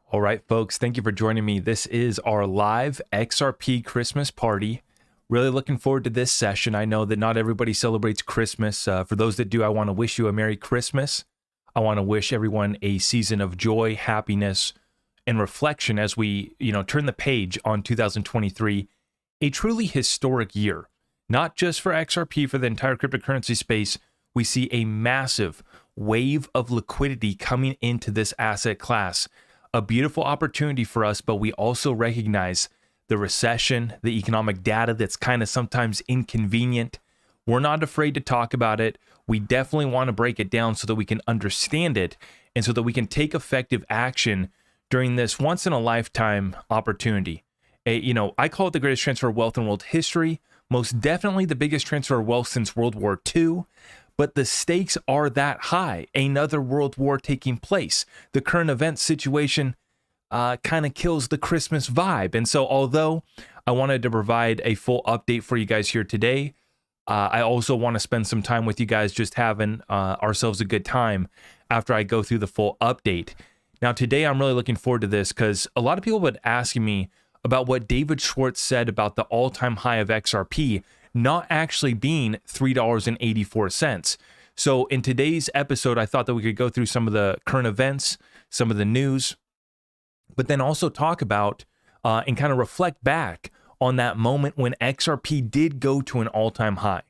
All right, folks, thank you for joining me. This is our live XRP Christmas party. Really looking forward to this session. I know that not everybody celebrates Christmas. For those that do, I want to wish you a Merry Christmas. I want to wish everyone a season of joy, happiness, and reflection as we, turn the page on 2023, a truly historic year. Not just for XRP, for the entire cryptocurrency space. We see a massive wave of liquidity coming into this asset class. A beautiful opportunity for us, but we also recognize the recession, the economic data that's kind of sometimes inconvenient. We're not afraid to talk about it. We definitely want to break it down so that we can understand it and so that we can take effective action during this once-in-a-lifetime opportunity. I call it the greatest transfer of wealth in world history, most definitely the biggest transfer of wealth since World War II. But the stakes are that high. Another world war taking place. The current event situation kind of kills the Christmas vibe. And so although I wanted to provide a full update for you guys here today, I also want to spend some time with you guys just having ourselves a good time after I go through the full update. Now, today I'm really looking forward to this because a lot of people have been asking me about what David Schwartz said about the all-time high of XRP not actually being $3.84. So in today's episode, I thought that we could go through some of the current events, some of the news, but then also talk about and kind of reflect back on that moment when XRP did go to an all-time high.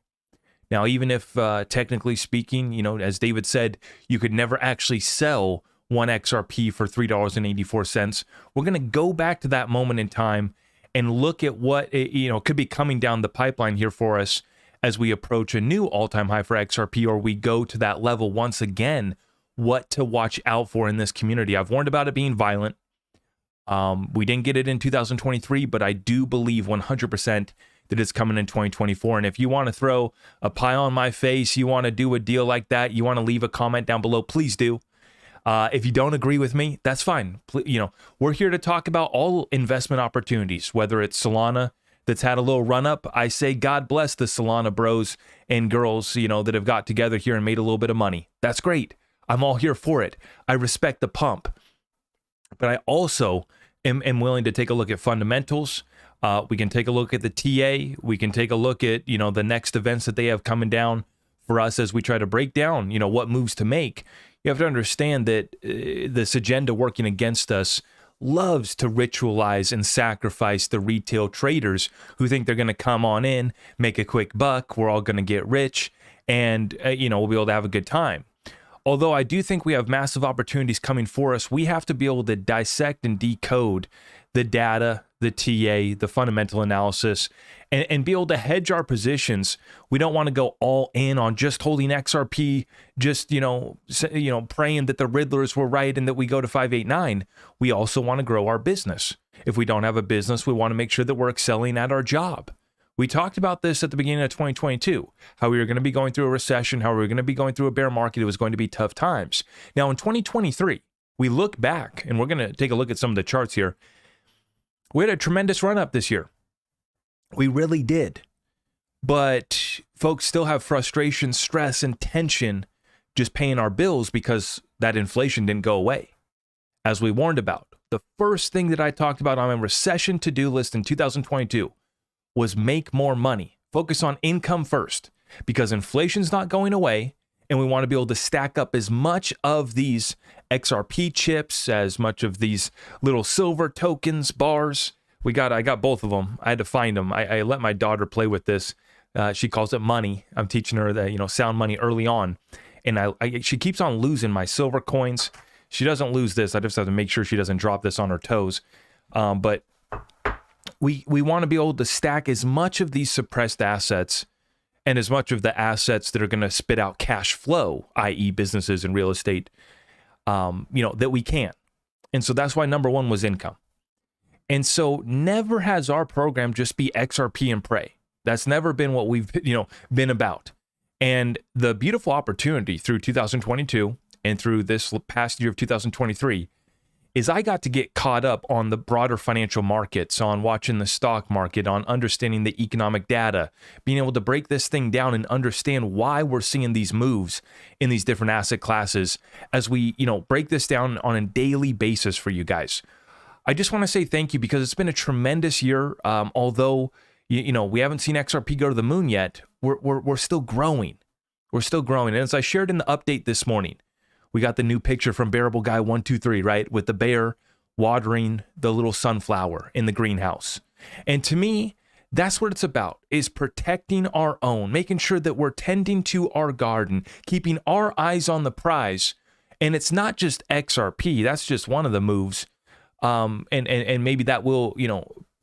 Now, even if technically speaking, as David said, you could never actually sell one XRP for $3.84, we're going to go back to that moment in time and look at what could be coming down the pipeline here for us as we approach a new all-time high for XRP, or we go to that level once again, what to watch out for in this community. I've warned about it being violent. We didn't get it in 2023, but I do believe 100% that it's coming in 2024. And if you want to throw a pie on my face, you want to do a deal like that, you want to leave a comment down below, please do. If you don't agree with me, that's fine. We're here to talk about all investment opportunities, whether it's Solana that's had a little run up. I say God bless the Solana bros and girls, that have got together here and made a little bit of money. That's great. I'm all here for it. I respect the pump. But I also am willing to take a look at fundamentals. We can take a look at the TA. We can take a look at, the next events that they have coming down for us as we try to break down, what moves to make. You have to understand that this agenda working against us loves to ritualize and sacrifice the retail traders who think they're going to come on in, make a quick buck, we're all going to get rich, and, we'll be able to have a good time. Although I do think we have massive opportunities coming for us, we have to be able to dissect and decode the data, the TA, the fundamental analysis, and be able to hedge our positions. We don't want to go all in on just holding XRP, just, praying that the Riddlers were right and that we go to 589. We also want to grow our business. If we don't have a business, we want to make sure that we're excelling at our job. We talked about this at the beginning of 2022, how we were going to be going through a recession, how we were going to be going through a bear market. It was going to be tough times. Now, in 2023, we look back, and we're going to take a look at some of the charts here. We had a tremendous run up this year. We really did. But folks still have frustration, stress, and tension just paying our bills because that inflation didn't go away. As we warned about, the first thing that I talked about on my recession to-do list in 2022 was make more money. Focus on income first, because inflation's not going away, and we want to be able to stack up as much of these XRP chips, as much of these little silver tokens, bars. I got both of them. I had to find them. I let my daughter play with this. She calls it money. I'm teaching her that, sound money early on. And she keeps on losing my silver coins. She doesn't lose this. I just have to make sure she doesn't drop this on her toes. But we want to be able to stack as much of these suppressed assets and as much of the assets that are going to spit out cash flow, i.e. businesses and real estate, that we can. And so that's why number one was income. And so never has our program just be XRP and pray. That's never been what we've, been about. And the beautiful opportunity through 2022 and through this past year of 2023 is I got to get caught up on the broader financial markets, on watching the stock market, on understanding the economic data, being able to break this thing down and understand why we're seeing these moves in these different asset classes as we, break this down on a daily basis for you guys. I just want to say thank you because it's been a tremendous year. Although, we haven't seen XRP go to the moon yet, we're still growing. We're still growing. And as I shared in the update this morning, we got the new picture from Bearable Guy 123, right? With the bear watering the little sunflower in the greenhouse. And to me, that's what it's about, is protecting our own, making sure that we're tending to our garden, keeping our eyes on the prize. And it's not just XRP. That's just one of the moves. And maybe that will,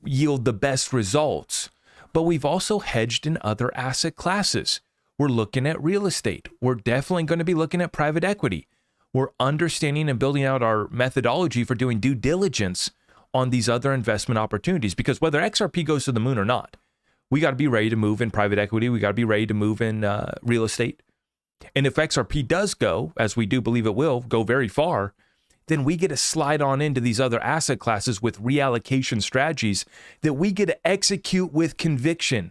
yield the best results. But we've also hedged in other asset classes. We're looking at real estate. We're definitely going to be looking at private equity. We're understanding and building out our methodology for doing due diligence on these other investment opportunities. Because whether XRP goes to the moon or not, we got to be ready to move in private equity. We got to be ready to move in real estate. And if XRP does go, as we do believe it will, go very far, then we get to slide on into these other asset classes with reallocation strategies that we get to execute with conviction.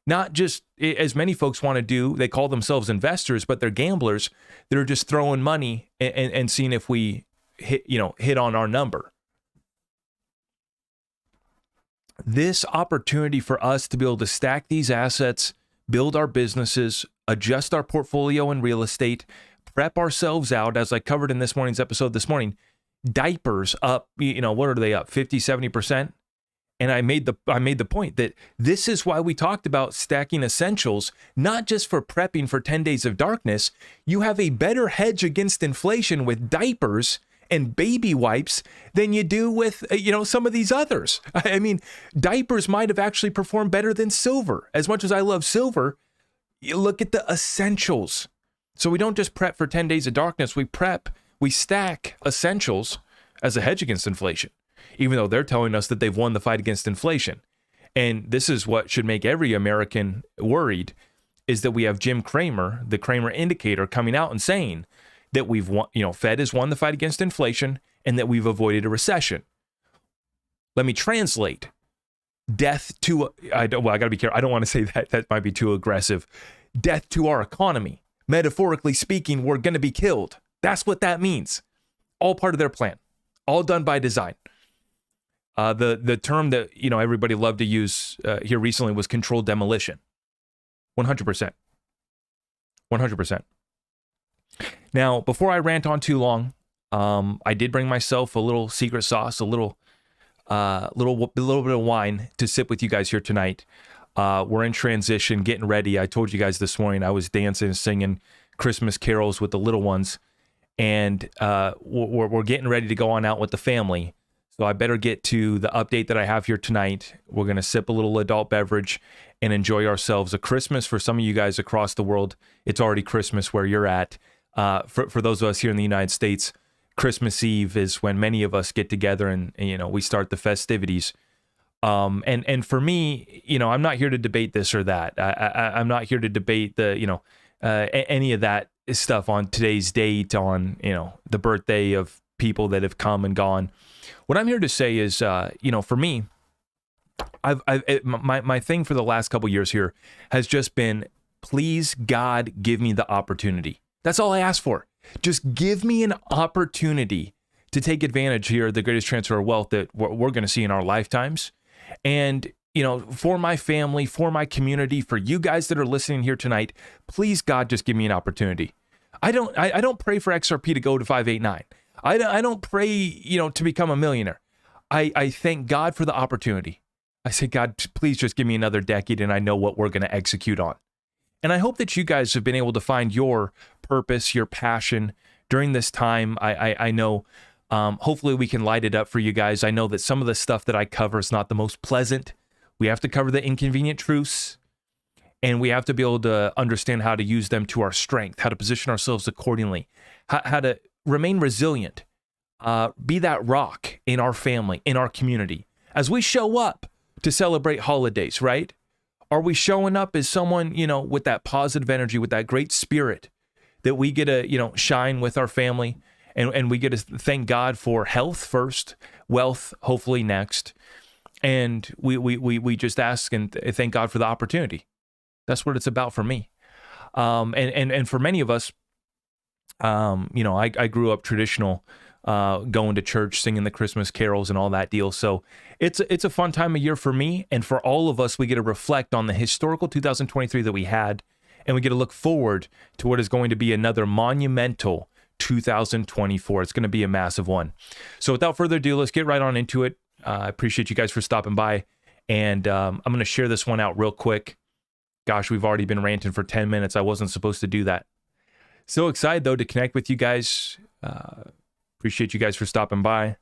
Not just, as many folks want to do, they call themselves investors, but they're gamblers that are just throwing money and seeing if we hit on our number. This opportunity for us to be able to stack these assets, build our businesses, adjust our portfolio in real estate, prep ourselves out, as I covered in this morning's episode this morning, diapers up, what are they up, 50, 70%? And I made the point that this is why we talked about stacking essentials, not just for prepping for 10 days of darkness. You have a better hedge against inflation with diapers and baby wipes than you do with, some of these others. I mean, diapers might have actually performed better than silver. As much as I love silver, you look at the essentials. So we don't just prep for 10 days of darkness. We stack essentials as a hedge against inflation, even though they're telling us that they've won the fight against inflation. And this is what should make every American worried, is that we have Jim Cramer, the Cramer indicator, coming out and saying that we've won, Fed has won the fight against inflation and that we've avoided a recession. Let me translate. Death to, I got to be careful. I don't want to say that. That might be too aggressive. Death to our economy. Metaphorically speaking, we're going to be killed. That's what that means. All part of their plan. All done by design. The term that everybody loved to use here recently was controlled demolition. 100%. 100%. Now, before I rant on too long, I did bring myself a little secret sauce, a little bit of wine to sip with you guys here tonight. We're in transition, getting ready. I told you guys this morning I was dancing and singing Christmas carols with the little ones, and we're getting ready to go on out with the family. So I better get to the update that I have here tonight. We're going to sip a little adult beverage and enjoy ourselves. A Christmas for some of you guys across the world. It's already Christmas where you're at. For those of us here in the United States, Christmas Eve is when many of us get together and we start the festivities. And for me, I'm not here to debate this or that. I'm not here to debate any of that stuff on today's date, on, the birthday of people that have come and gone. What I'm here to say is, for me, my thing for the last couple years here has just been, please, God, give me the opportunity. That's all I ask for. Just give me an opportunity to take advantage here of the greatest transfer of wealth that we're going to see in our lifetimes. And, for my family, for my community, for you guys that are listening here tonight, please, God, just give me an opportunity. I don't pray for XRP to go to 589. I don't pray, to become a millionaire. I thank God for the opportunity. I say, God, please just give me another decade and I know what we're going to execute on. And I hope that you guys have been able to find your purpose, your passion during this time. I know, hopefully we can light it up for you guys. I know that some of the stuff that I cover is not the most pleasant. We have to cover the inconvenient truths, and we have to be able to understand how to use them to our strength, how to position ourselves accordingly, how to remain resilient, be that rock in our family, in our community. As we show up to celebrate holidays, right? Are we showing up as someone, with that positive energy, with that great spirit that we get to, shine with our family and we get to thank God for health first, wealth hopefully next, and we just ask and thank God for the opportunity. That's what it's about for me. And for many of us, I grew up traditional, going to church, singing the Christmas carols and all that deal. So it's a fun time of year for me. And for all of us, we get to reflect on the historical 2023 that we had, and we get to look forward to what is going to be another monumental 2024. It's going to be a massive one. So without further ado, let's get right on into it. I appreciate you guys for stopping by. And I'm going to share this one out real quick. Gosh, we've already been ranting for 10 minutes. I wasn't supposed to do that. So excited, though, to connect with you guys. Appreciate you guys for stopping by.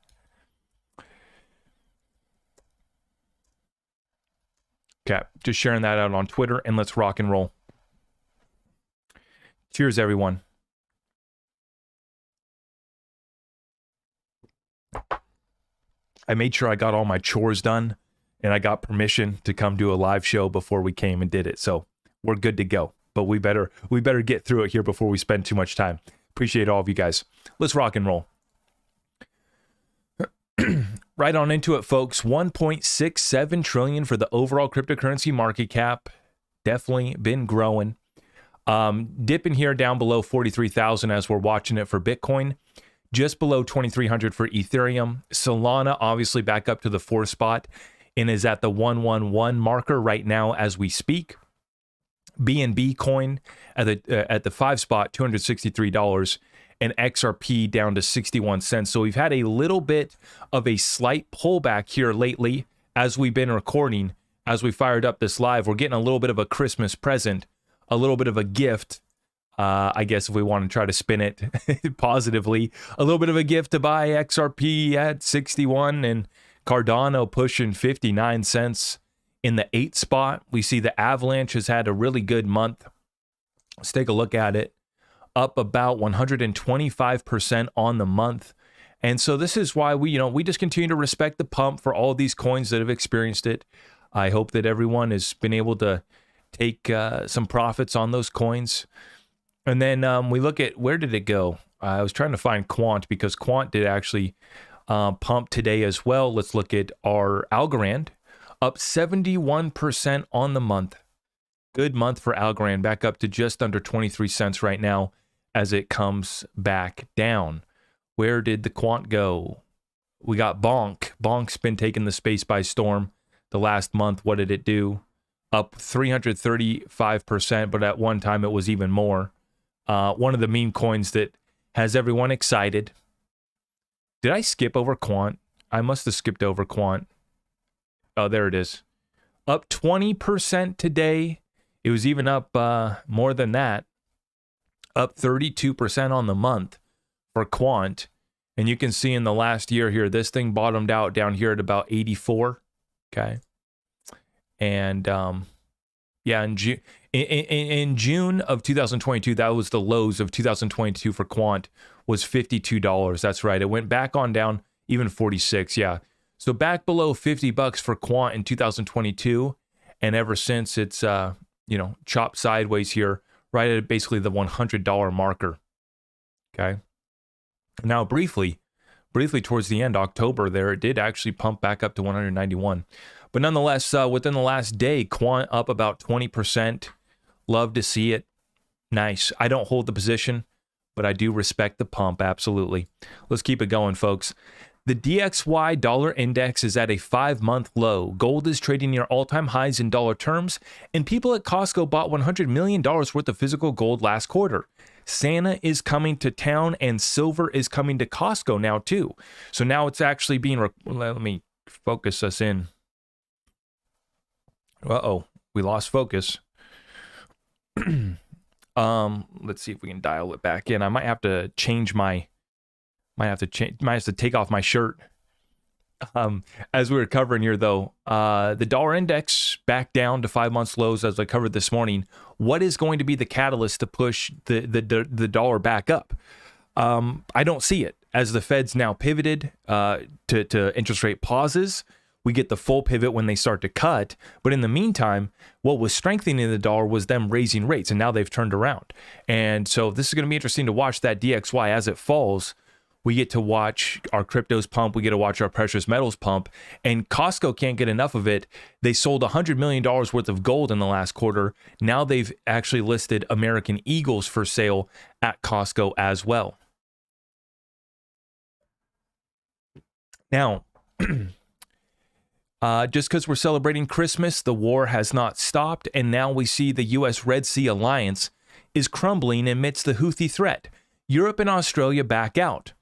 Okay, just sharing that out on Twitter, and let's rock and roll. Cheers, everyone. I made sure I got all my chores done, and I got permission to come do a live show before we came and did it. So we're good to go. But we better get through it here before we spend too much time. Appreciate all of you guys. Let's rock and roll. Right on into it, folks. 1.67 trillion for the overall cryptocurrency market cap. Definitely been growing. Dipping here down below 43,000 as we're watching it for Bitcoin. Just below 2,300 for Ethereum. Solana obviously back up to the 4th spot and is at the 111 marker right now as we speak. BNB coin at the 5 spot, $263, and XRP down to 61 cents. So we've had a little bit of a slight pullback here lately as we've been recording. As we fired up this live, we're getting a little bit of a Christmas present, a little bit of a gift. I guess if we want to try to spin it positively, a little bit of a gift to buy XRP at 61 and Cardano pushing 59 cents. In the 8th spot, we see the Avalanche has had a really good month. Let's take a look at it. Up about 125% on the month. And so this is why we just continue to respect the pump for all of these coins that have experienced it. I hope that everyone has been able to take some profits on those coins. And then we look at, where did it go? I was trying to find Quant because Quant did actually pump today as well. Let's look at our Algorand. Up 71% on the month. Good month for Algorand, back up to just under 23 cents right now as it comes back down. Where did the Quant go? We got Bonk. Bonk's been taking the space by storm the last month. What did it do? Up 335%, but at one time it was even more. One of the meme coins that has everyone excited. Did I skip over Quant? I must have skipped over Quant. Oh, there it is. Up 20% today. It was even up more than that. Up 32% on the month for Quant. And you can see in the last year here, this thing bottomed out down here at about 84. Okay. And in June of 2022, that was the lows of 2022 for Quant, was $52. That's right. It went back on down, even 46. Yeah. So back below $50 for Quant in 2022, and ever since it's chopped sideways here, right at basically the $100 marker. Okay. Now briefly towards the end, October there, it did actually pump back up to 191. But nonetheless, within the last day, Quant up about 20%. Love to see it. Nice. I don't hold the position, but I do respect the pump. Absolutely. Let's keep it going, folks. The DXY dollar index is at a 5-month low. Gold is trading near all-time highs in dollar terms, and people at Costco bought $100 million worth of physical gold last quarter. Santa is coming to town, and silver is coming to Costco now too. So now it's actually being... Let me focus us in. Uh-oh, we lost focus. Let's see if we can dial it back in. I might have to change my... Might have to take off my shirt. As we were covering here, though, the dollar index back down to 5 months lows, as I covered this morning. What is going to be the catalyst to push the dollar back up? I don't see it. As the Fed's now pivoted to interest rate pauses, we get the full pivot when they start to cut. But in the meantime, what was strengthening the dollar was them raising rates, and now they've turned around. And so this is going to be interesting to watch that DXY as it falls. We get to watch our cryptos pump. We get to watch our precious metals pump. And Costco can't get enough of it. They sold $100 million worth of gold in the last quarter. Now they've actually listed American Eagles for sale at Costco as well. Now, just because we're celebrating Christmas, the war has not stopped. And now we see the U.S. Red Sea alliance is crumbling amidst the Houthi threat. Europe and Australia back out.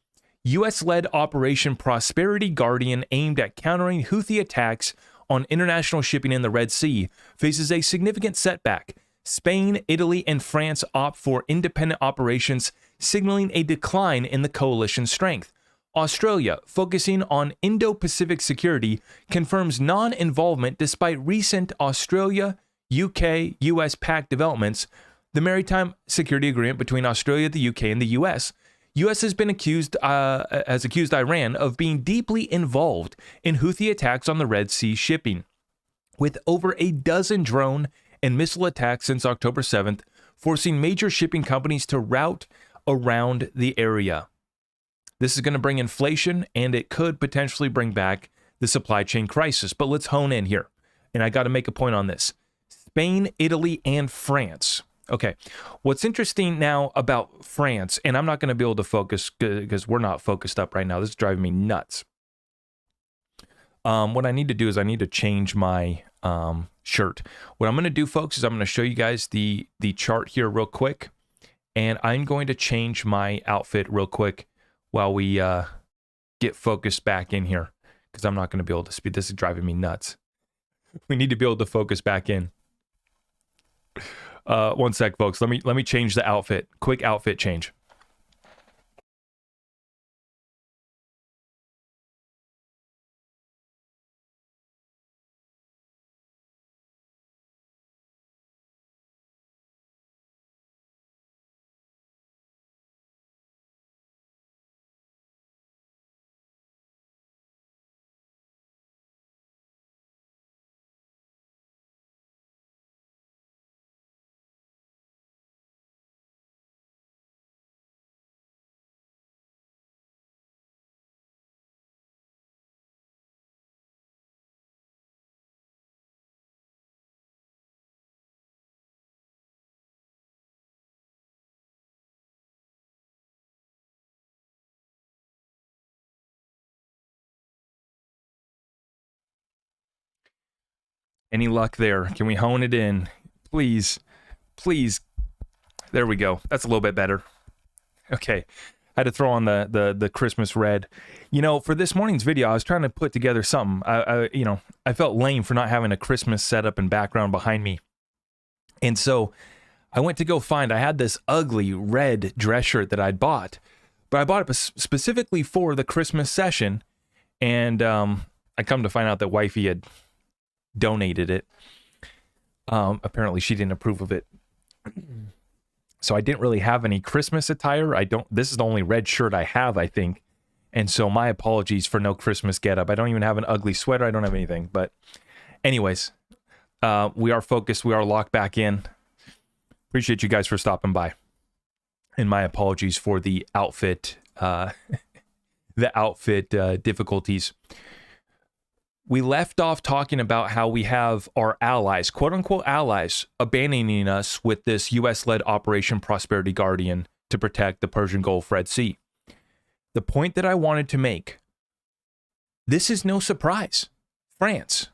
U.S.-led Operation Prosperity Guardian aimed at countering Houthi attacks on international shipping in the Red Sea faces a significant setback. Spain, Italy, and France opt for independent operations, signaling a decline in the coalition's strength. Australia, focusing on Indo-Pacific security, confirms non-involvement despite recent Australia, UK, US pact developments. The Maritime Security Agreement between Australia, the UK, and the US. US has accused Iran of being deeply involved in Houthi attacks on the Red Sea shipping, with over a dozen drone and missile attacks since October 7th, forcing major shipping companies to route around the area. This is going to bring inflation, and it could potentially bring back the supply chain crisis. But let's hone in here, and I got to make a point on this. Spain, Italy, and France. Okay, what's interesting now about France, and I'm not going to be able to focus because we're not focused up right now. This is driving me nuts. What I need to do is I need to change my shirt. What I'm going to do, folks, is I'm going to show you guys the chart here real quick, and I'm going to change my outfit real quick while we get focused back in here, because I'm not going to be able to speed. This is driving me nuts. We need to be able to focus back in. One sec, folks. Let me change the outfit. Quick outfit change. Any luck there? Can we hone it in? Please. Please. There we go. That's a little bit better. Okay. I had to throw on the Christmas red. You know, for this morning's video, I was trying to put together something. I felt lame for not having a Christmas setup and background behind me. And so I went to go find, I had this ugly red dress shirt that I'd bought, but I bought it specifically for the Christmas session. And I come to find out that wifey had donated it. Apparently she didn't approve of it. So I didn't really have any Christmas attire. This is the only red shirt I have, I think. And so my apologies for no Christmas getup. I don't even have an ugly sweater. I don't have anything. But anyways, we are focused. We are locked back in. Appreciate you guys for stopping by. And my apologies for the outfit, difficulties. We left off talking about how we have our allies, quote unquote allies, abandoning us with this US-led Operation Prosperity Guardian to protect the Persian Gulf Red Sea. The point that I wanted to make, this is no surprise. France,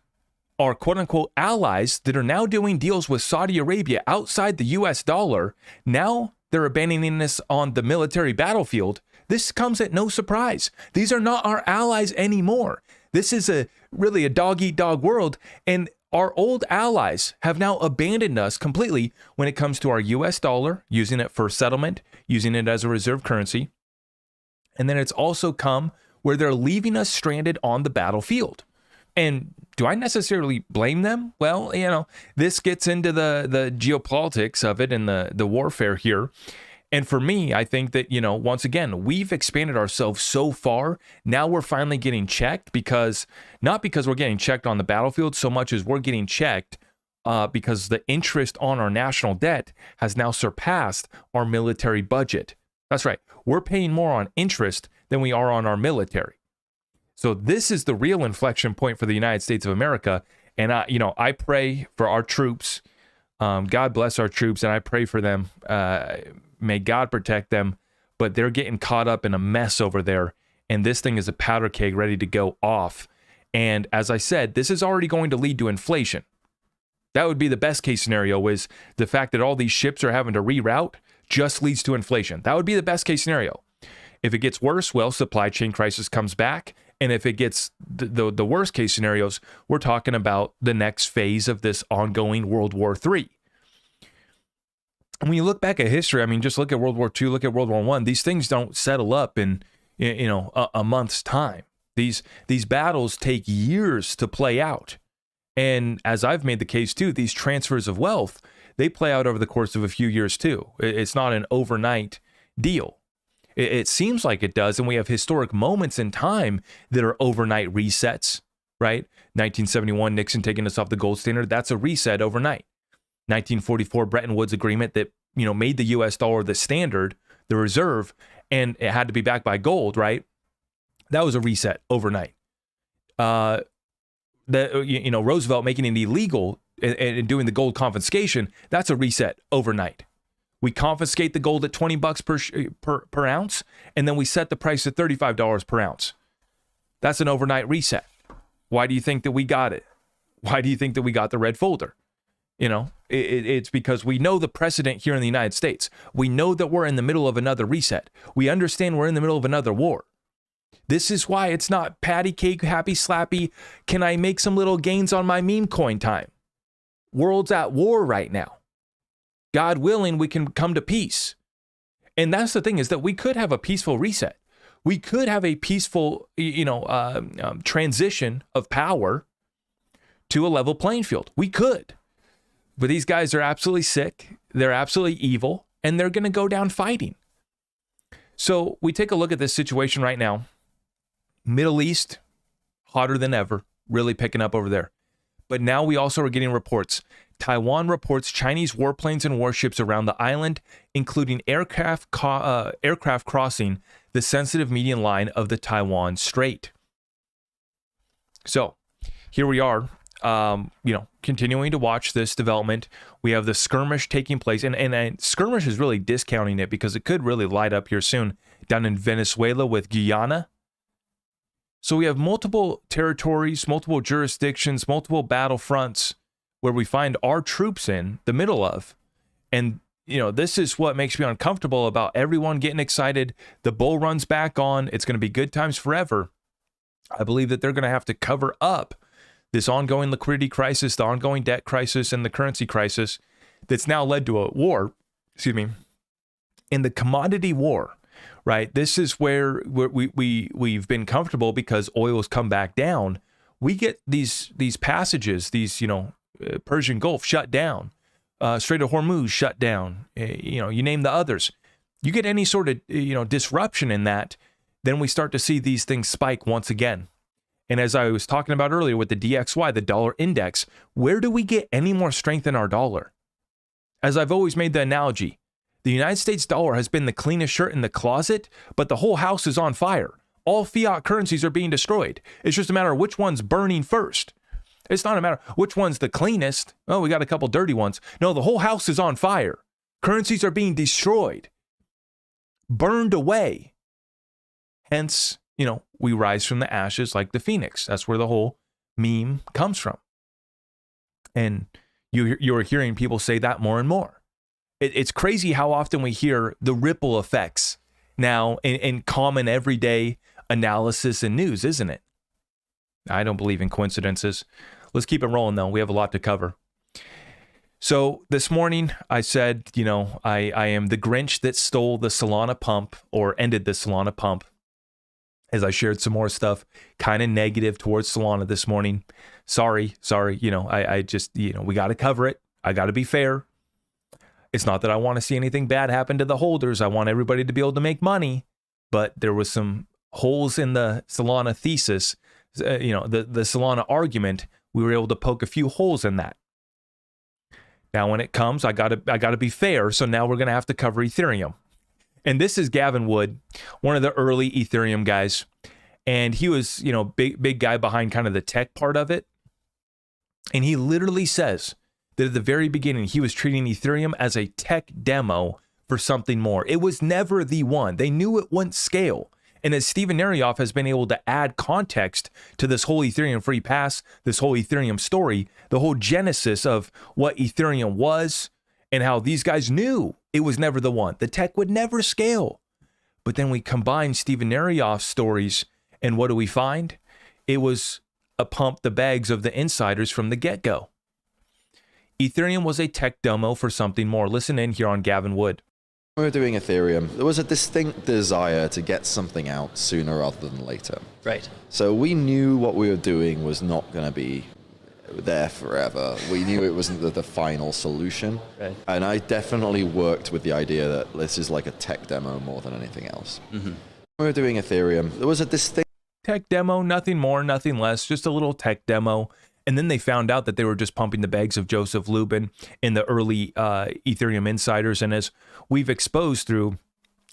our quote unquote allies that are now doing deals with Saudi Arabia outside the US dollar, now they're abandoning us on the military battlefield. This comes at no surprise. These are not our allies anymore. This is really a dog-eat-dog world, and our old allies have now abandoned us completely when it comes to our US dollar, using it for settlement, using it as a reserve currency. And then it's also come where they're leaving us stranded on the battlefield. And do I necessarily blame them? Well, this gets into the geopolitics of it and the warfare here. And for me, I think that, once again, we've expanded ourselves so far. Now we're finally getting checked not because we're getting checked on the battlefield so much as we're getting checked because the interest on our national debt has now surpassed our military budget. That's right. We're paying more on interest than we are on our military. So this is the real inflection point for the United States of America. And I pray for our troops. God bless our troops, and I pray for them. May God protect them. But they're getting caught up in a mess over there, and this thing is a powder keg ready to go off. And as I said, this is already going to lead to inflation. That would be the best case scenario, is the fact that all these ships are having to reroute just leads to inflation. That would be the best case scenario. If it gets worse, well, supply chain crisis comes back. And if it gets the worst case scenarios, we're talking about the next phase of this ongoing World War III. And when you look back at history, I mean, just look at World War II, look at World War I. These things don't settle up in a month's time. These battles take years to play out. And as I've made the case too, these transfers of wealth, they play out over the course of a few years too. It's not an overnight deal. It seems like it does, and we have historic moments in time that are overnight resets, right? 1971, Nixon taking us off the gold standard, that's a reset overnight. 1944 Bretton Woods Agreement that, made the US dollar the standard, the reserve, and it had to be backed by gold, right? That was a reset overnight. Roosevelt making it illegal and doing the gold confiscation, that's a reset overnight. We confiscate the gold at $20 per ounce, and then we set the price at $35 per ounce. That's an overnight reset. Why do you think that we got it? Why do you think that we got the red folder? It's because we know the precedent here in the United States. We know that we're in the middle of another reset. We understand we're in the middle of another war. This is why it's not patty cake, happy slappy, can I make some little gains on my meme coin time? World's at war right now. God willing, we can come to peace. And that's the thing, is that we could have a peaceful reset. We could have a peaceful, transition of power to a level playing field. We could. But these guys are absolutely sick. They're absolutely evil, and they're going to go down fighting. So we take a look at this situation right now. Middle East, hotter than ever, really picking up over there. But now we also are getting reports. Taiwan reports Chinese warplanes and warships around the island, including aircraft crossing the sensitive median line of the Taiwan Strait. So here we are, continuing to watch this development. We have the skirmish taking place, and skirmish is really discounting it because it could really light up here soon down in Venezuela with Guyana. So we have multiple territories, multiple jurisdictions, multiple battlefronts where we find our troops in the middle of. And, this is what makes me uncomfortable about everyone getting excited. The bull runs back on. It's going to be good times forever. I believe that they're going to have to cover up this ongoing liquidity crisis, the ongoing debt crisis, and the currency crisis that's now led to a war, in the commodity war. Right, this is where we've been comfortable because oil's come back down. We get these passages, Persian Gulf shut down, Strait of Hormuz shut down. You name the others. You get any sort of disruption in that, then we start to see these things spike once again. And as I was talking about earlier with the DXY, the dollar index, where do we get any more strength in our dollar? As I've always made the analogy, the United States dollar has been the cleanest shirt in the closet, but the whole house is on fire. All fiat currencies are being destroyed. It's just a matter of which one's burning first. It's not a matter of which one's the cleanest. Oh, we got a couple dirty ones. No, the whole house is on fire. Currencies are being destroyed, burned away. Hence, we rise from the ashes like the phoenix. That's where the whole meme comes from. And you're hearing people say that more and more. It's crazy how often we hear the ripple effects now in common everyday analysis and news, isn't it? I don't believe in coincidences. Let's keep it rolling, though. We have a lot to cover. So this morning, I said, I am the Grinch that stole the Solana pump or ended the Solana pump. As I shared some more stuff, kind of negative towards Solana this morning. Sorry. I just, we got to cover it. I got to be fair. It's not that I want to see anything bad happen to the holders. I want everybody to be able to make money. But there was some holes in the Solana thesis, the Solana argument. We were able to poke a few holes in that. Now, when it comes, I gotta be fair. So now we're gonna have to cover Ethereum. And this is Gavin Wood, one of the early Ethereum guys. And he was, big guy behind kind of the tech part of it. And he literally says that at the very beginning, he was treating Ethereum as a tech demo for something more. It was never the one. They knew it wouldn't scale. And as Steven Narioff has been able to add context to this whole Ethereum free pass, this whole Ethereum story, the whole genesis of what Ethereum was and how these guys knew it was never the one. The tech would never scale. But then we combine Steven Narioff's stories, and what do we find? It was a pump the bags of the insiders from the get-go. Ethereum was a tech demo for something more. Listen in here on Gavin Wood. When we were doing Ethereum, there was a distinct desire to get something out sooner rather than later. Right. So we knew what we were doing was not going to be there forever. We knew it wasn't the final solution. Right. And I definitely worked with the idea that this is like a tech demo more than anything else. Mm-hmm. When we were doing Ethereum, there was a distinct tech demo, nothing more, nothing less, just a little tech demo. And then they found out that they were just pumping the bags of Joseph Lubin in the early Ethereum insiders. And as we've exposed through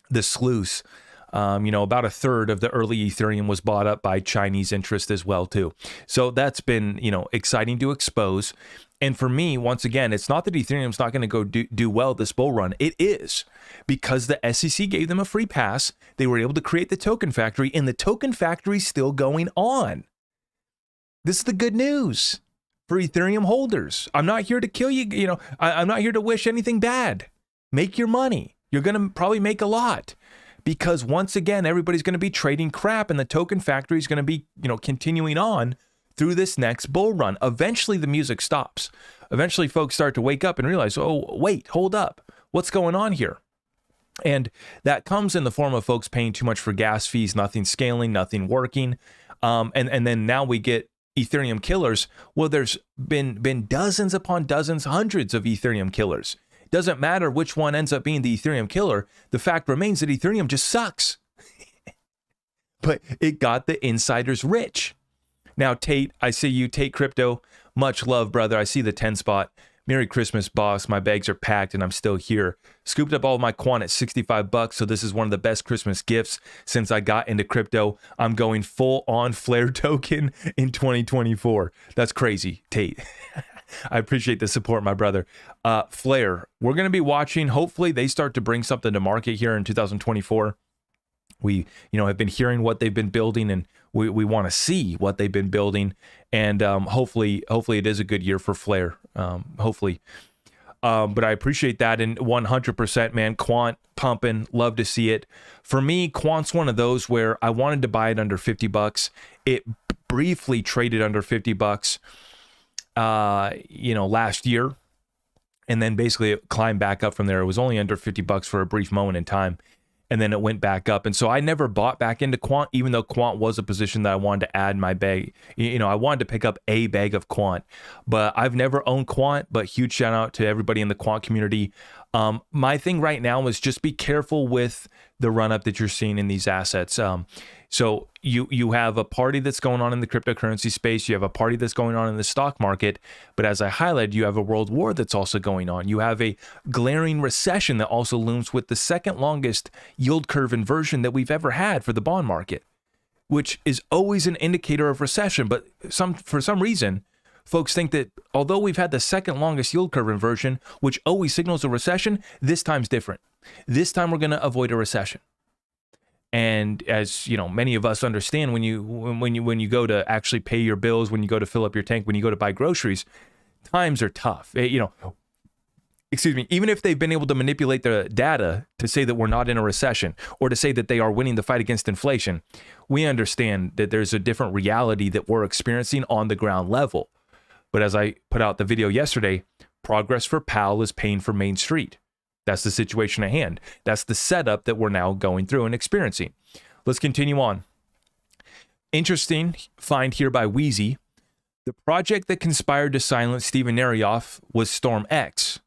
the sleuths, about a third of the early Ethereum was bought up by Chinese interest as well, too. So that's been, exciting to expose. And for me, once again, it's not that Ethereum's not going to go do well this bull run. It is, because the SEC gave them a free pass. They were able to create the token factory, and the token factory's still going on. This is the good news for Ethereum holders. I'm not here to kill you. I'm not here to wish anything bad. Make your money. You're going to probably make a lot, because once again, everybody's going to be trading crap, and the token factory is going to be, continuing on through this next bull run. Eventually the music stops. Eventually folks start to wake up and realize, oh, wait, hold up. What's going on here? And that comes in the form of folks paying too much for gas fees, nothing scaling, nothing working. And then now we get Ethereum killers. Well, there's been dozens upon dozens, hundreds of Ethereum killers. It doesn't matter which one ends up being the Ethereum killer. The fact remains that Ethereum just sucks. But it got the insiders rich. Now, Tate, I see you, Tate Crypto. Much love, brother. I see the 10 spot. Merry Christmas, boss. My bags are packed and I'm still here. Scooped up all of my quant at $65, so this is one of the best Christmas gifts since I got into crypto. I'm going full on Flare token in 2024. That's crazy, Tate. I appreciate the support, my brother. Flare, we're going to be watching. Hopefully they start to bring something to market here in 2024. We, have been hearing what they've been building, and we want to see what they've been building. And hopefully it is a good year for Flare. Hopefully. But I appreciate that. And 100%, man, quant pumping. Love to see it. For me, quant's one of those where I wanted to buy it under $50. It briefly traded under $50, last year. And then basically it climbed back up from there. It was only under $50 for a brief moment in time. And then it went back up. And so I never bought back into quant, even though quant was a position that I wanted to add my bag. I wanted to pick up a bag of quant, but I've never owned quant. But huge shout out to everybody in the quant community. My thing right now is just be careful with the run up that you're seeing in these assets. So you have a party that's going on in the cryptocurrency space. You have a party that's going on in the stock market. But as I highlighted, you have a world war that's also going on. You have a glaring recession that also looms with the second longest yield curve inversion that we've ever had for the bond market, which is always an indicator of recession. But for some reason, folks think that although we've had the second longest yield curve inversion, which always signals a recession, this time's different. This time we're going to avoid a recession. And as many of us understand, when you go to actually pay your bills, when you go to fill up your tank, when you go to buy groceries, times are tough. Excuse me. Even if they've been able to manipulate the data to say that we're not in a recession or to say that they are winning the fight against inflation, we understand that there's a different reality that we're experiencing on the ground level. But as I put out the video yesterday, progress for Powell is pain for Main Street. That's the situation at hand. That's the setup that we're now going through and experiencing. Let's continue on. Interesting find here by Wheezy. The project that conspired to silence Steven Narioff was StormX.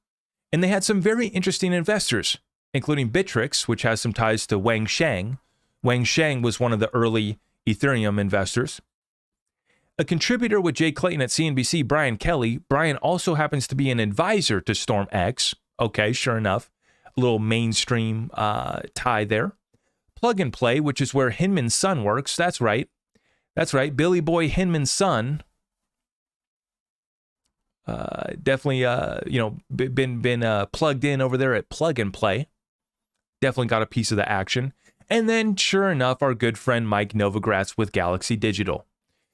And they had some very interesting investors, including Bittrex, which has some ties to Wang Sheng. Wang Sheng was one of the early Ethereum investors. A contributor with Jay Clayton at CNBC, Brian Kelly. Brian also happens to be an advisor to StormX. Okay, sure enough. a little mainstream tie there. Plug and Play, which is where Hinman's son works. That's right. Billy Boy Hinman's son. Definitely, been plugged in over there at Plug and Play. Definitely got a piece of the action. And then, sure enough, our good friend Mike Novogratz with Galaxy Digital.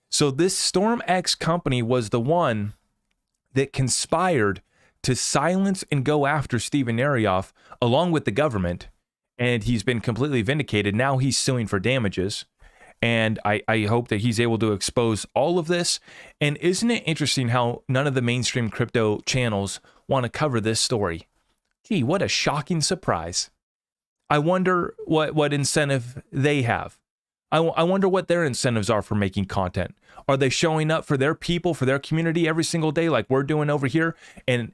So this StormX company was the one that conspired to silence and go after Steven Arioff along with the government. And he's been completely vindicated. Now he's suing for damages. And I hope that he's able to expose all of this. And isn't it interesting how none of the mainstream crypto channels want to cover this story? Gee, what a shocking surprise. I wonder what incentive they have. I wonder what their incentives are for making content. Are they showing up for their people, for their community every single day like we're doing over here? And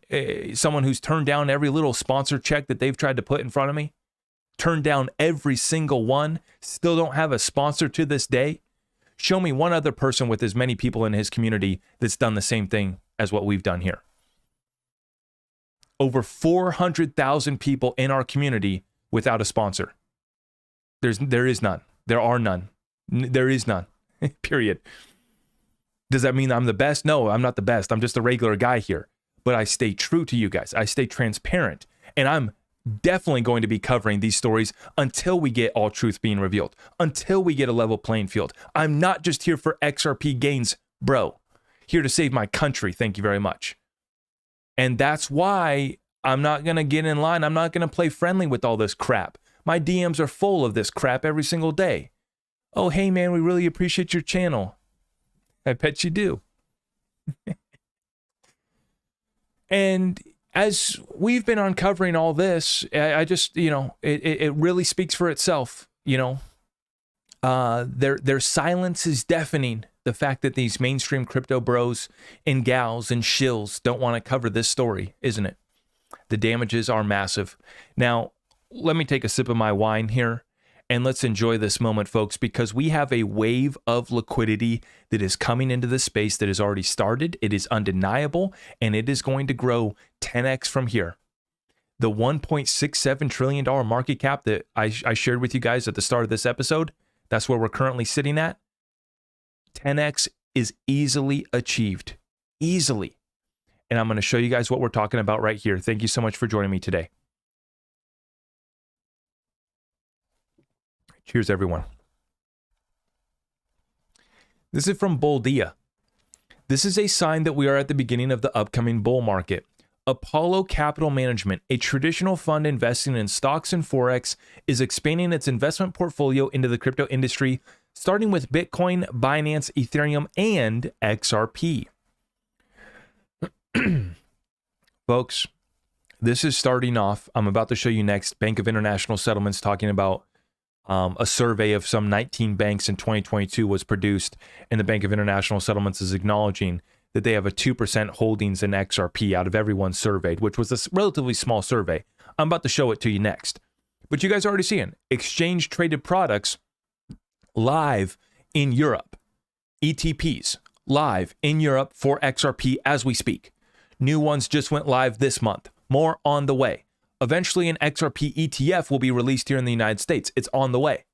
someone who's turned down every little sponsor check that they've tried to put in front of me? Turned down every single one, still don't have a sponsor to this day. Show me one other person with as many people in his community that's done the same thing as what we've done here. Over 400,000 people in our community without a sponsor. There is none. There are none. There is none. Period. Does that mean I'm the best? No, I'm not the best. I'm just a regular guy here. But I stay true to you guys. I stay transparent. And I'm definitely going to be covering these stories until we get all truth being revealed, until we get a level playing field. I'm not just here for XRP gains, bro. Here to save my country. Thank you very much. And that's why I'm not going to get in line. I'm not going to play friendly with all this crap. My DMs are full of this crap every single day. Oh, hey, man, we really appreciate your channel. I bet you do. And as we've been uncovering all this, I just, it really speaks for itself, Their silence is deafening. The fact that these mainstream crypto bros and gals and shills don't want to cover this story, isn't it? The damages are massive. Now, let me take a sip of my wine here. And let's enjoy this moment, folks, because we have a wave of liquidity that is coming into the space that has already started. It is undeniable, and it is going to grow 10x from here. The $1.67 trillion market cap that I shared with you guys at the start of this episode, that's where we're currently sitting at. 10x is easily achieved. Easily. And I'm going to show you guys what we're talking about right here. Thank you so much for joining me today. Cheers, everyone. This is from Boldia. This is a sign that we are at the beginning of the upcoming bull market. Apollo Capital Management, a traditional fund investing in stocks and Forex, is expanding its investment portfolio into the crypto industry, starting with Bitcoin, Binance, Ethereum, and XRP. Folks, this is starting off. I'm about to show you next. Bank of International Settlements talking about a survey of some 19 banks in 2022 was produced, and the Bank of International Settlements is acknowledging that they have a 2% holdings in XRP out of everyone surveyed, which was a relatively small survey. I'm about to show it to you next. But you guys are already seeing exchange traded products live in Europe. ETPs live in Europe for XRP as we speak. New ones just went live this month. More on the way. Eventually, an XRP ETF will be released here in the United States. It's on the way.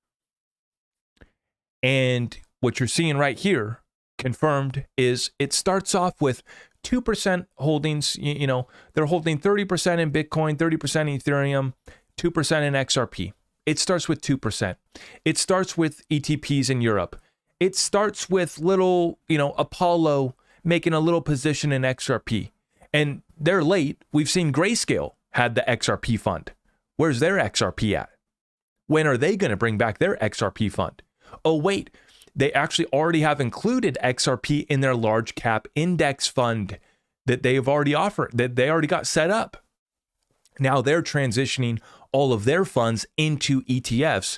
And what you're seeing right here, confirmed, is it starts off with 2% holdings. They're holding 30% in Bitcoin, 30% in Ethereum, 2% in XRP. It starts with 2%. It starts with ETPs in Europe. It starts with little, Apollo making a little position in XRP. And they're late. We've seen Grayscale had the XRP fund. Where's their XRP at? When are they going to bring back their XRP fund? Oh, wait, they actually already have included XRP in their large cap index fund that they've already offered, that they already got set up. Now they're transitioning all of their funds into ETFs.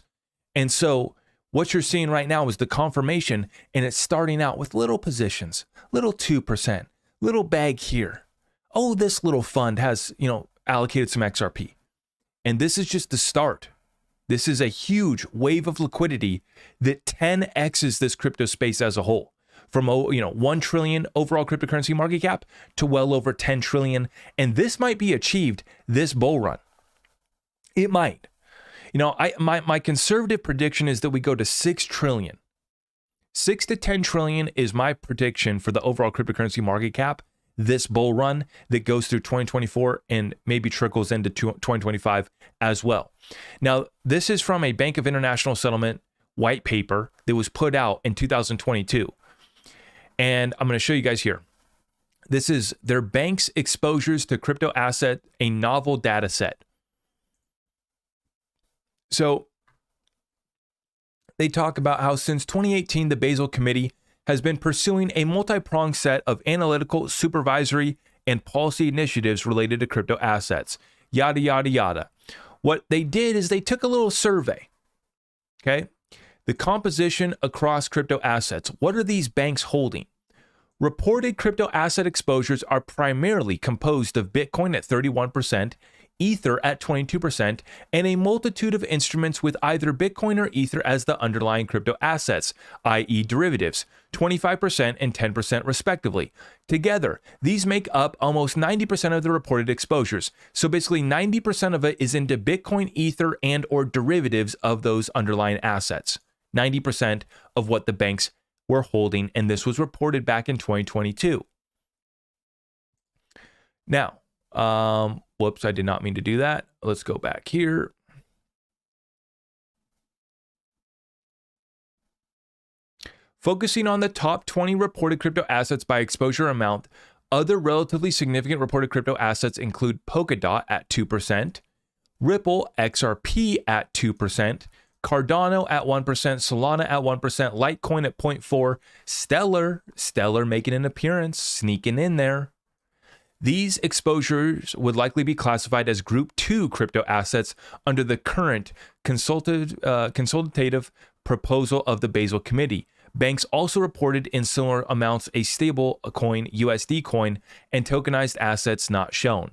And so what you're seeing right now is the confirmation, and it's starting out with little positions, little 2%, little bag here. Oh, this little fund has, allocated some XRP. And this is just the start. This is a huge wave of liquidity that 10x's this crypto space as a whole. From 1 trillion overall cryptocurrency market cap to well over 10 trillion. And this might be achieved this bull run. It might. My conservative prediction is that we go to 6 trillion. 6 to 10 trillion is my prediction for the overall cryptocurrency market cap this bull run that goes through 2024 and maybe trickles into 2025 as well. Now, this is from a Bank of International Settlement white paper that was put out in 2022. And I'm going to show you guys here. This is their bank's exposures to crypto asset, a novel data set. So they talk about how since 2018, the Basel Committee has been pursuing a multi-pronged set of analytical, supervisory, and policy initiatives related to crypto assets, yada, yada, yada. What they did is they took a little survey, okay? The composition across crypto assets. What are these banks holding? Reported crypto asset exposures are primarily composed of Bitcoin at 31%, Ether at 22%, and a multitude of instruments with either Bitcoin or Ether as the underlying crypto assets, i.e. derivatives, 25% and 10% respectively. Together, these make up almost 90% of the reported exposures. So basically 90% of it is into Bitcoin, Ether, and or derivatives of those underlying assets. 90% of what the banks were holding, and this was reported back in 2022. Now, whoops, I did not mean to do that. Let's go back here. Focusing on the top 20 reported crypto assets by exposure amount, other relatively significant reported crypto assets include Polkadot at 2%, Ripple XRP at 2%, Cardano at 1%, Solana at 1%, Litecoin at 0.4%, Stellar making an appearance, sneaking in there. These exposures would likely be classified as Group 2 crypto assets under the current consultative proposal of the Basel Committee. Banks also reported in similar amounts a stable coin, USD coin, and tokenized assets not shown.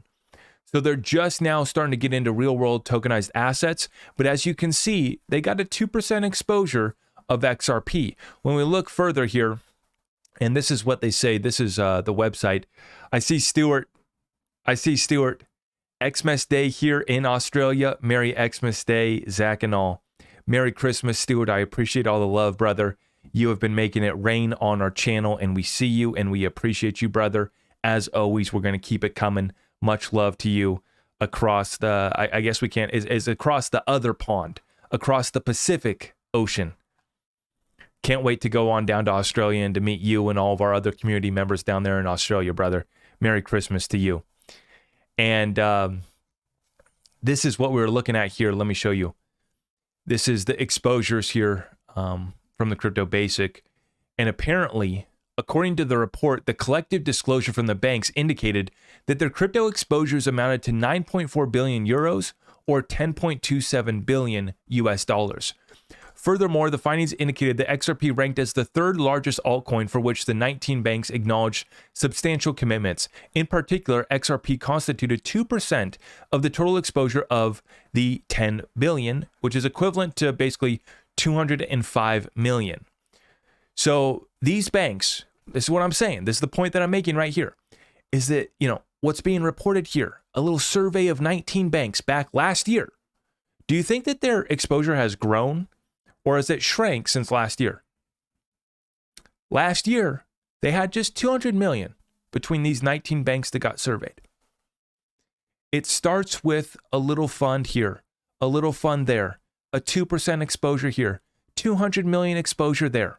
So they're just now starting to get into real-world tokenized assets, but as you can see, they got a 2% exposure of XRP. When we look further here, and this is what they say, this is the website. I see Stuart. Xmas Day here in Australia. Merry Xmas Day, Zach and all. Merry Christmas, Stuart. I appreciate all the love, brother. You have been making it rain on our channel, and we see you, and we appreciate you, brother. As always, we're going to keep it coming. Much love to you across the, I guess we can't, is across the other pond, across the Pacific Ocean. Can't wait to go on down to Australia and to meet you and all of our other community members down there in Australia, brother. Merry Christmas to you. And this is what we were looking at here. Let me show you. This is the exposures here from the Crypto Basic. And apparently, according to the report, the collective disclosure from the banks indicated that their crypto exposures amounted to 9.4 billion euros or 10.27 billion US dollars. Furthermore, the findings indicated that XRP ranked as the third largest altcoin for which the 19 banks acknowledged substantial commitments. In particular, XRP constituted 2% of the total exposure of the 10 billion, which is equivalent to basically 205 million. So these banks, this is what I'm saying, this is the point that I'm making right here, is that, what's being reported here, a little survey of 19 banks back last year. Do you think that their exposure has grown? Or has it shrank since last year? Last year, they had just 200 million between these 19 banks that got surveyed. It starts with a little fund here, a little fund there, a 2% exposure here, 200 million exposure there.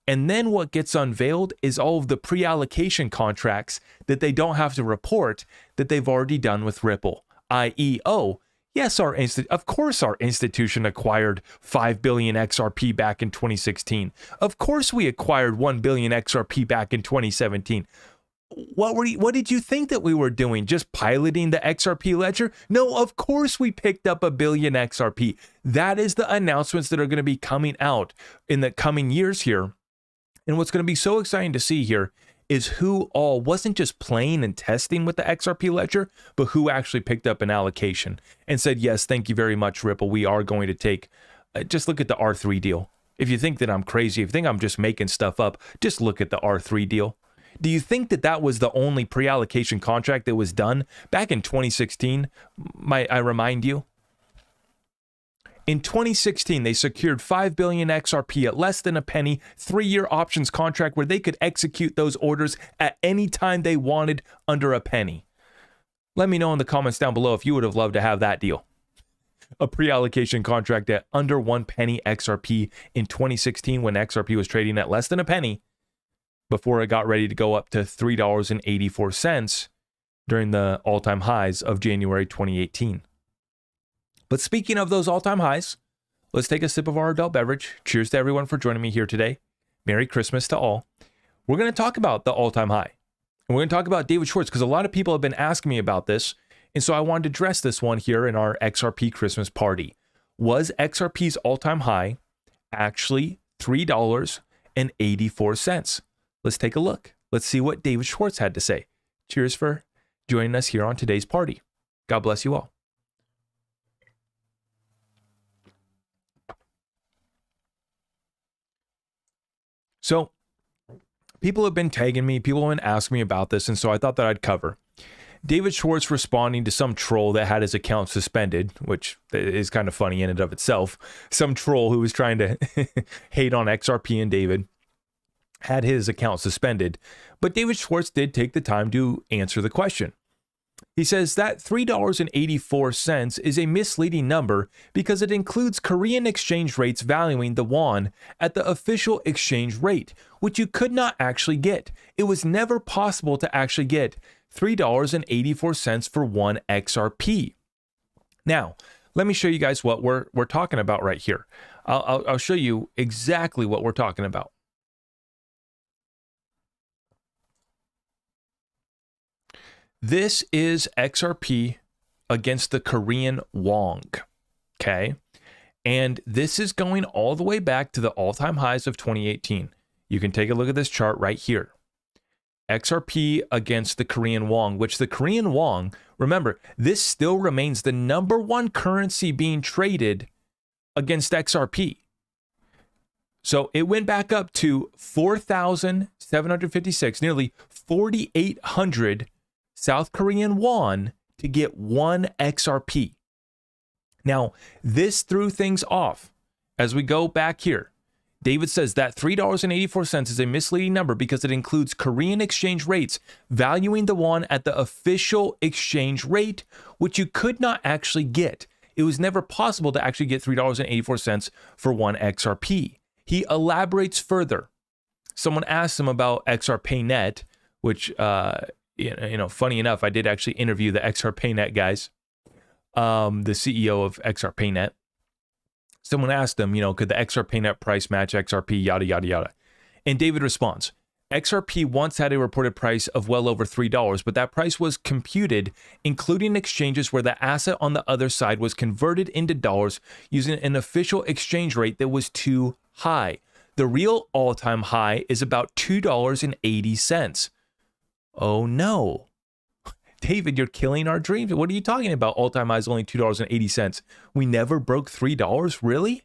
And then what gets unveiled is all of the pre-allocation contracts that they don't have to report that they've already done with Ripple, i.e., yes, of course our institution acquired 5 billion XRP back in 2016. Of course we acquired 1 billion XRP back in 2017. What did you think that we were doing? Just piloting the XRP ledger? No, of course we picked up 1 billion XRP. That is the announcements that are going to be coming out in the coming years here. And what's going to be so exciting to see here is who all wasn't just playing and testing with the XRP ledger, but who actually picked up an allocation and said, yes, thank you very much, Ripple. We are going to take, just look at the R3 deal. If you think that I'm crazy, if you think I'm just making stuff up, just look at the R3 deal. Do you think that that was the only pre-allocation contract that was done back in 2016? I remind you, In 2016, they secured 5 billion XRP at less than a penny, 3-year options contract where they could execute those orders at any time they wanted under a penny. Let me know in the comments down below if you would have loved to have that deal. A pre-allocation contract at under 1 penny XRP in 2016 when XRP was trading at less than a penny before it got ready to go up to $3.84 during the all-time highs of January 2018. But speaking of those all-time highs, let's take a sip of our adult beverage. Cheers to everyone for joining me here today. Merry Christmas to all. We're going to talk about the all-time high. And we're going to talk about David Schwartz because a lot of people have been asking me about this. And so I wanted to address this one here in our XRP Christmas party. Was XRP's all-time high actually $3.84? Let's take a look. Let's see what David Schwartz had to say. Cheers for joining us here on today's party. God bless you all. So people have been tagging me, people have been asking me about this, and so I thought that I'd cover. David Schwartz responding to some troll that had his account suspended, which is kind of funny in and of itself. Some troll who was trying to hate on XRP and David had his account suspended, but David Schwartz did take the time to answer the question. He says that $3.84 is a misleading number because it includes Korean exchange rates valuing the won at the official exchange rate, which you could not actually get. It was never possible to actually get $3.84 for 1 XRP. Now, let me show you guys what we're talking about right here. I'll show you exactly what we're talking about. This is XRP against the Korean won, okay? And this is going all the way back to the all-time highs of 2018. You can take a look at this chart right here. XRP against the Korean won, which the Korean won, remember, this still remains the #1 currency being traded against XRP. So it went back up to 4,756, nearly 4,800 South Korean won to get 1 XRP. Now, this threw things off. As we go back here, David says that $3.84 is a misleading number because it includes Korean exchange rates valuing the won at the official exchange rate, which you could not actually get. It was never possible to actually get $3.84 for 1 XRP. He elaborates further. Someone asked him about XRPayNet, which funny enough, I did actually interview the XRPayNet guys, the CEO of XRPayNet. Someone asked him, could the XRPayNet price match XRP, yada, yada, yada. And David responds, XRP once had a reported price of well over $3, but that price was computed, including exchanges where the asset on the other side was converted into dollars using an official exchange rate that was too high. The real all-time high is about $2.80. Oh no. David, you're killing our dreams. What are you talking about? All-time high is only $2.80. We never broke $3? Really?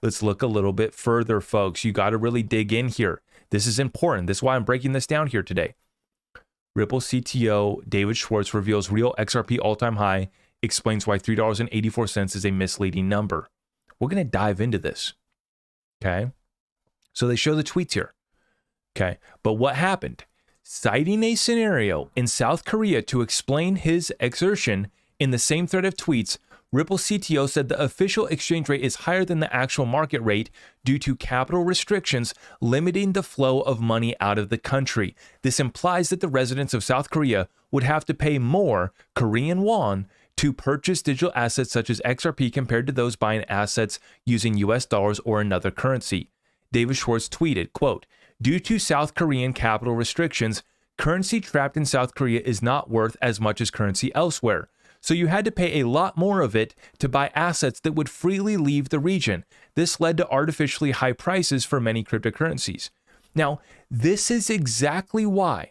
Let's look a little bit further, folks. You got to really dig in here. This is important. This is why I'm breaking this down here today. Ripple CTO David Schwartz reveals real XRP all-time high, explains why $3.84 is a misleading number. We're going to dive into this. Okay? So they show the tweets here. Okay? But what happened? Citing a scenario in South Korea to explain his exertion in the same thread of tweets, Ripple CTO said the official exchange rate is higher than the actual market rate due to capital restrictions limiting the flow of money out of the country. This implies that the residents of South Korea would have to pay more Korean won to purchase digital assets such as XRP compared to those buying assets using US dollars or another currency. David Schwartz tweeted, quote, "Due to South Korean capital restrictions, currency trapped in South Korea is not worth as much as currency elsewhere. So you had to pay a lot more of it to buy assets that would freely leave the region. This led to artificially high prices for many cryptocurrencies." Now, this is exactly why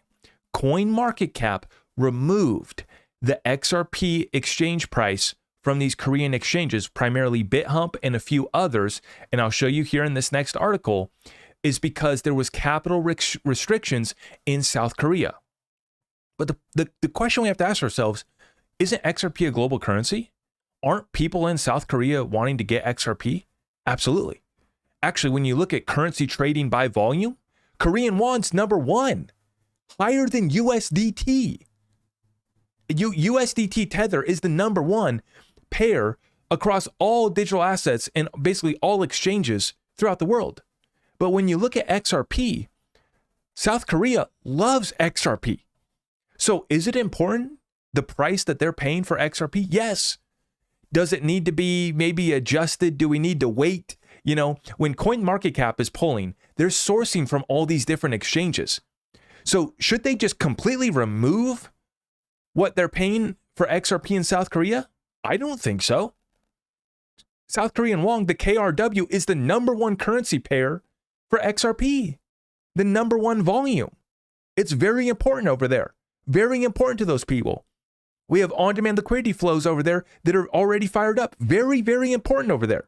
CoinMarketCap removed the XRP exchange price from these Korean exchanges, primarily BitHump and a few others, and I'll show you here in this next article, is because there was capital restrictions in South Korea. But the question we have to ask ourselves, isn't XRP a global currency? aren't people in South Korea wanting to get XRP? Absolutely. Actually, when you look at currency trading by volume, Korean won's number one, higher than USDT. USDT Tether is the number one pair across all digital assets and basically all exchanges throughout the world. But when you look at XRP, South Korea loves XRP. So is it important, the price that they're paying for XRP? Yes. Does it need to be maybe adjusted? Do we need to wait? You know, when CoinMarketCap is pulling, they're sourcing from all these different exchanges. So should they just completely remove what they're paying for XRP in South Korea? I don't think so. South Korean won, the KRW, is the number one currency pair for XRP, the number one volume. It's very important over there, very important to those people. We have on-demand liquidity flows over there that are already fired up. Very, very important over there.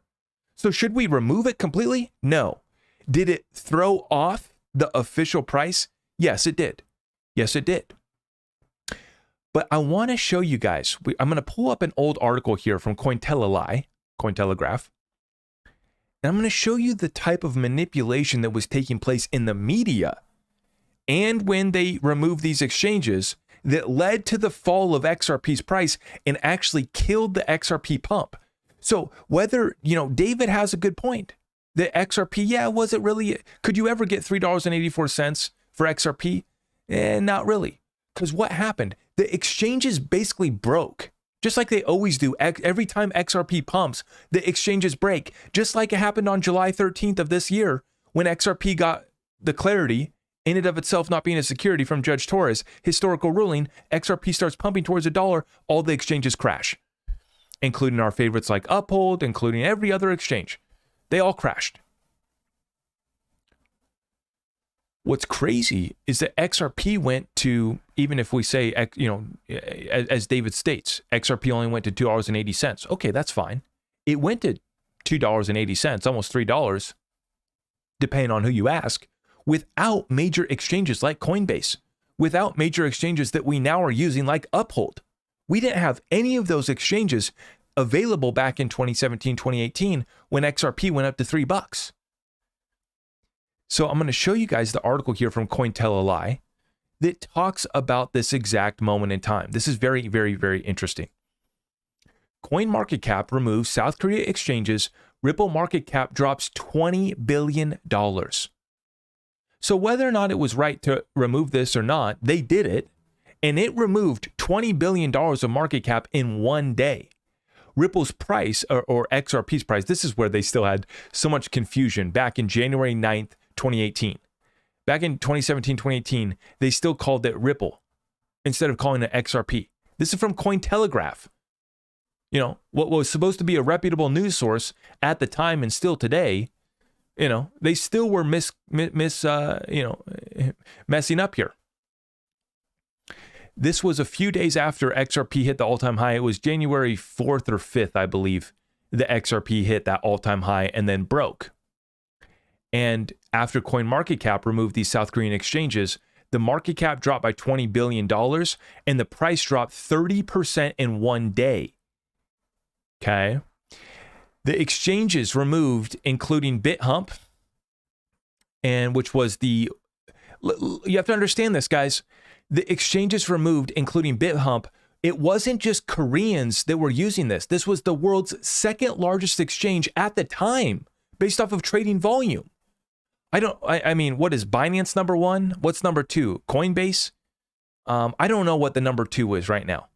So should we remove it completely? No. Did it throw off the official price? Yes, it did. Yes, it did. But I want to show you guys, I'm going to pull up an old article here from Cointelegraph, and I'm going to show you the type of manipulation that was taking place in the media and when they removed these exchanges that led to the fall of XRP's price and actually killed the XRP pump. So whether, David has a good point. The XRP, was it really? Could you ever get $3.84 for XRP? Not really. Because what happened? The exchanges basically broke. Just like they always do. Every time XRP pumps, the exchanges break. Just like it happened on July 13th of this year when XRP got the clarity in and of itself not being a security from Judge Torres' historical ruling. XRP starts pumping towards $1, all the exchanges crash, including our favorites like Uphold, including every other exchange. They all crashed. What's crazy is that XRP went to, even if we say, as David states, XRP only went to $2.80. Okay, that's fine. It went to $2.80, almost $3, depending on who you ask, without major exchanges like Coinbase, without major exchanges that we now are using like Uphold. We didn't have any of those exchanges available back in 2017, 2018 when XRP went up to $3. So I'm going to show you guys the article here from Cointelegraph that talks about this exact moment in time. This is very, very, very interesting. CoinMarketCap removes South Korea exchanges. Ripple market cap drops $20 billion. So whether or not it was right to remove this or not, they did it. And it removed $20 billion of market cap in one day. Ripple's price, or XRP's price, this is where they still had so much confusion back in January 9th, 2018. Back in 2017, 2018, they still called it Ripple instead of calling it XRP. This is from Cointelegraph. What was supposed to be a reputable news source at the time and still today, they still were messing up here. This was a few days after XRP hit the all-time high. It was January 4th or 5th, I believe, the XRP hit that all-time high and then broke. And after CoinMarketCap removed these South Korean exchanges, the market cap dropped by $20 billion and the price dropped 30% in one day. Okay. The exchanges removed, including BitHump, and which was you have to understand this, guys. The exchanges removed, including BitHump, it wasn't just Koreans that were using this. This was the world's second largest exchange at the time, based off of trading volume. I mean, what is Binance number one? What's number two? Coinbase? I don't know what the number two is right now.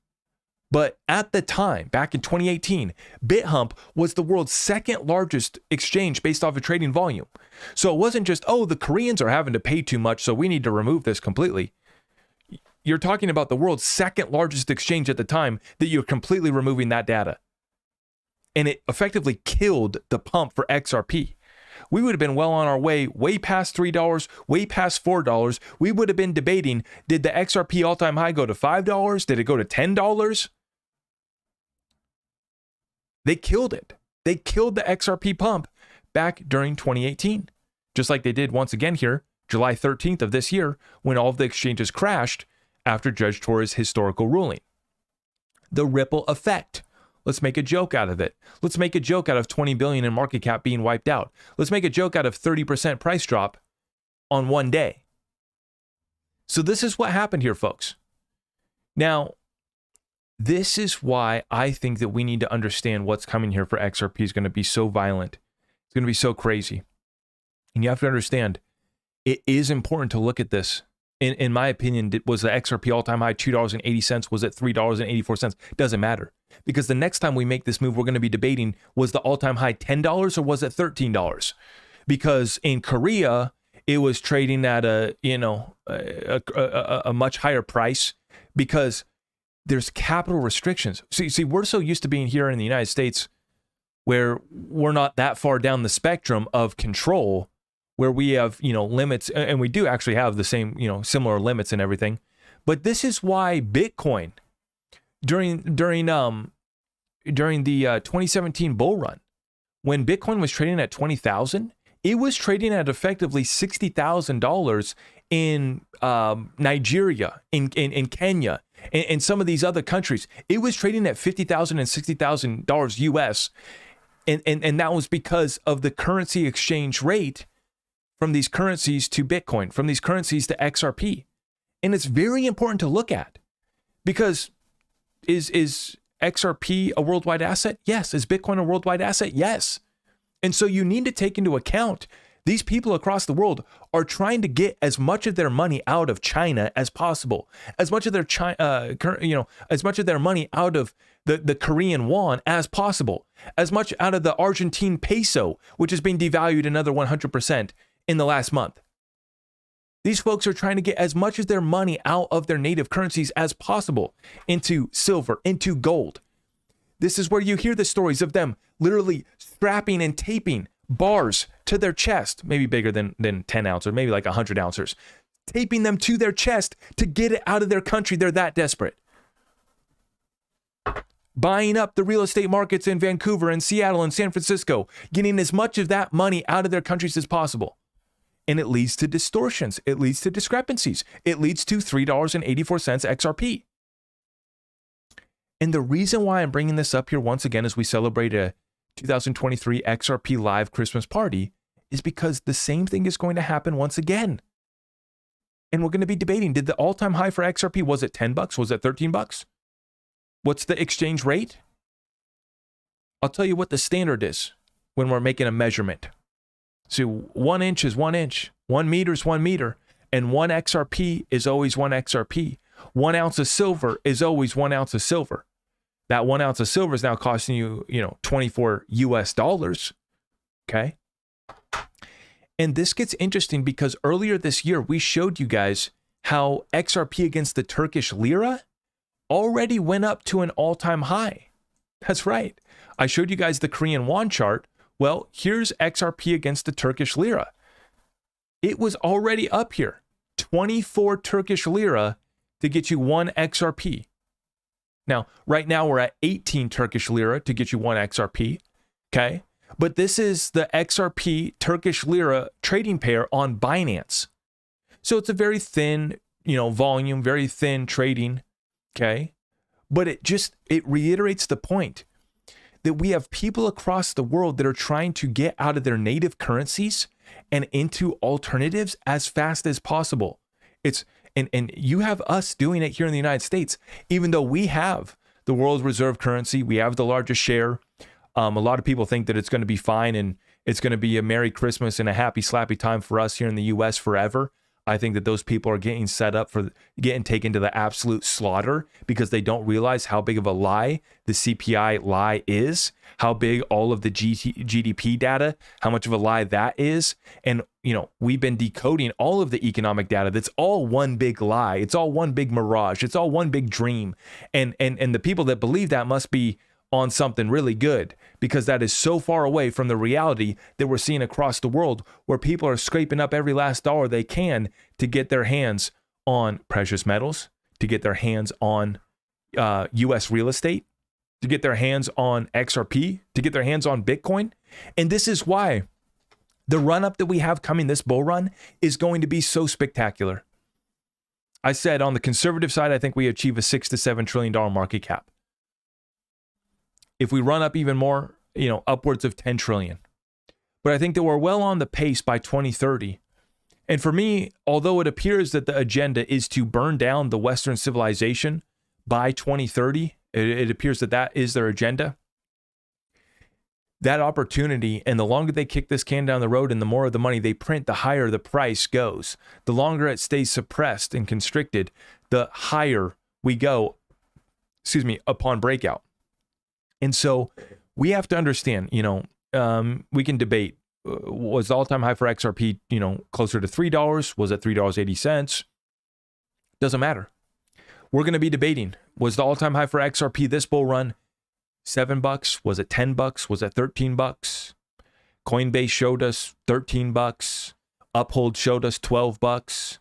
But at the time, back in 2018, BitHump was the world's second largest exchange based off of trading volume. So it wasn't just, the Koreans are having to pay too much, so we need to remove this completely. You're talking about the world's second largest exchange at the time that you're completely removing that data. And it effectively killed the pump for XRP. We would have been well on our way past $3, way past $4. We would have been debating, did the XRP all-time high go to $5? Did it go to $10? They killed it. They killed the XRP pump back during 2018, just like they did once again here, July 13th of this year, when all of the exchanges crashed after Judge Torres' historical ruling. The ripple effect. Let's make a joke out of it. Let's make a joke out of 20 billion in market cap being wiped out. Let's make a joke out of 30% price drop on one day. So this is what happened here, folks. Now, this is why I think that we need to understand what's coming here for XRP is going to be so violent. It's going to be so crazy. And you have to understand, it is important to look at this. In my opinion, was the XRP all-time high $2.80? Was it $3.84? Doesn't matter. Because the next time we make this move, we're going to be debating, was the all-time high $10 or was it $13? Because in Korea, it was trading at a much higher price because there's capital restrictions. See, we're so used to being here in the United States where we're not that far down the spectrum of control, where we have, limits, and we do actually have the same, similar limits and everything. But this is why Bitcoin during the 2017 bull run, when Bitcoin was trading at 20,000, it was trading at effectively $60,000 in Nigeria, in Kenya, and some of these other countries. It was trading at $50,000 and $60,000 US. And that was because of the currency exchange rate from these currencies to Bitcoin, from these currencies to XRP. And it's very important to look at, because is XRP a worldwide asset? Yes. Is Bitcoin a worldwide asset? Yes. And so you need to take into account these people across the world are trying to get as much of their money out of China as possible, as much of their as much of their money out of the Korean won as possible, as much out of the Argentine peso, which has been devalued another 100% in the last month. These folks are trying to get as much of their money out of their native currencies as possible into silver, into gold. This is where you hear the stories of them literally strapping and taping bars to their chest, maybe bigger than 10 ounces, or maybe like 100 ounces, taping them to their chest to get it out of their country. They're that desperate. Buying up the real estate markets in Vancouver and Seattle and San Francisco, getting as much of that money out of their countries as possible. And it leads to distortions. It leads to discrepancies. It leads to $3.84 XRP. And the reason why I'm bringing this up here once again as we celebrate a 2023 XRP live Christmas party is because the same thing is going to happen once again. And we're going to be debating, did the all-time high for XRP, was it $10? Was it $13? What's the exchange rate? I'll tell you what the standard is when we're making a measurement. So 1 inch is 1 inch, 1 meter is 1 meter, and 1 XRP is always 1 XRP. 1 ounce of silver is always 1 ounce of silver. That 1 ounce of silver is now costing you, 24 US dollars. Okay. And this gets interesting because earlier this year, we showed you guys how XRP against the Turkish lira already went up to an all-time high. That's right. I showed you guys the Korean won chart. Well, here's XRP against the Turkish lira. It was already up here. 24 Turkish lira to get you 1 XRP. Now, right now we're at 18 Turkish lira to get you 1 XRP. Okay. But this is the XRP Turkish lira trading pair on Binance. So it's a very thin, volume, very thin trading. Okay. But it reiterates the point that we have people across the world that are trying to get out of their native currencies and into alternatives as fast as possible. And you have us doing it here in the United States, even though we have the world reserve currency, we have the largest share. A lot of people think that it's going to be fine and it's going to be a Merry Christmas and a happy slappy time for us here in the US forever. I think that those people are getting set up for getting taken to the absolute slaughter because they don't realize how big of a lie the CPI lie is, how big all of the GDP data, how much of a lie that is. And, we've been decoding all of the economic data. That's all one big lie. It's all one big mirage. It's all one big dream. And the people that believe that must be on something really good, because that is so far away from the reality that we're seeing across the world, where people are scraping up every last dollar they can to get their hands on precious metals, to get their hands on US real estate, to get their hands on XRP, to get their hands on Bitcoin. And this is why the run up that we have coming, this bull run, is going to be so spectacular. I said on the conservative side, I think we achieve a $6 to $7 trillion market cap. If we run up even more, upwards of 10 trillion. But I think that we're well on the pace by 2030. And for me, although it appears that the agenda is to burn down the Western civilization by 2030, it appears that that is their agenda. That opportunity, and the longer they kick this can down the road and the more of the money they print, the higher the price goes. The longer it stays suppressed and constricted, the higher we go, upon breakout. And so we have to understand, we can debate, was the all-time high for XRP, closer to $3? Was it $3.80? Doesn't matter. We're going to be debating, was the all-time high for XRP this bull run $7? Was it $10? Was it $13? Coinbase showed us $13. Uphold showed us $12.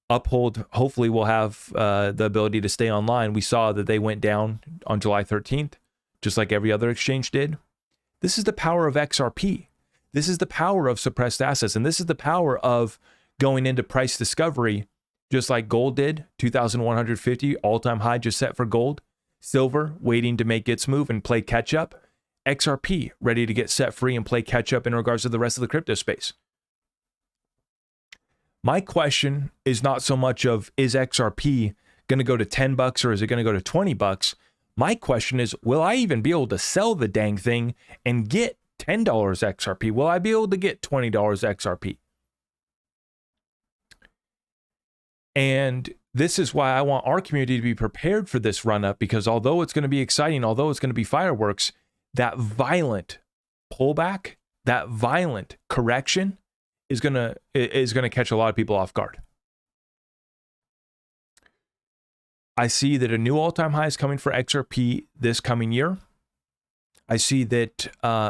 Uphold hopefully will have the ability to stay online. We saw that they went down on July 13th, just like every other exchange did. This is the power of XRP. This is the power of suppressed assets. And this is the power of going into price discovery, just like gold did, 2,150 all-time high just set for gold. Silver waiting to make its move and play catch up. XRP ready to get set free and play catch up in regards to the rest of the crypto space. My question is not so much of, is XRP going to go to $10 or is it going to go to $20? My question is, will I even be able to sell the dang thing and get $10 XRP? Will I be able to get $20 XRP? And this is why I want our community to be prepared for this run up, because although it's going to be exciting, although it's going to be fireworks, that violent pullback, that violent correction is going to catch a lot of people off guard. I see that a new all-time high is coming for XRP this coming year. I see that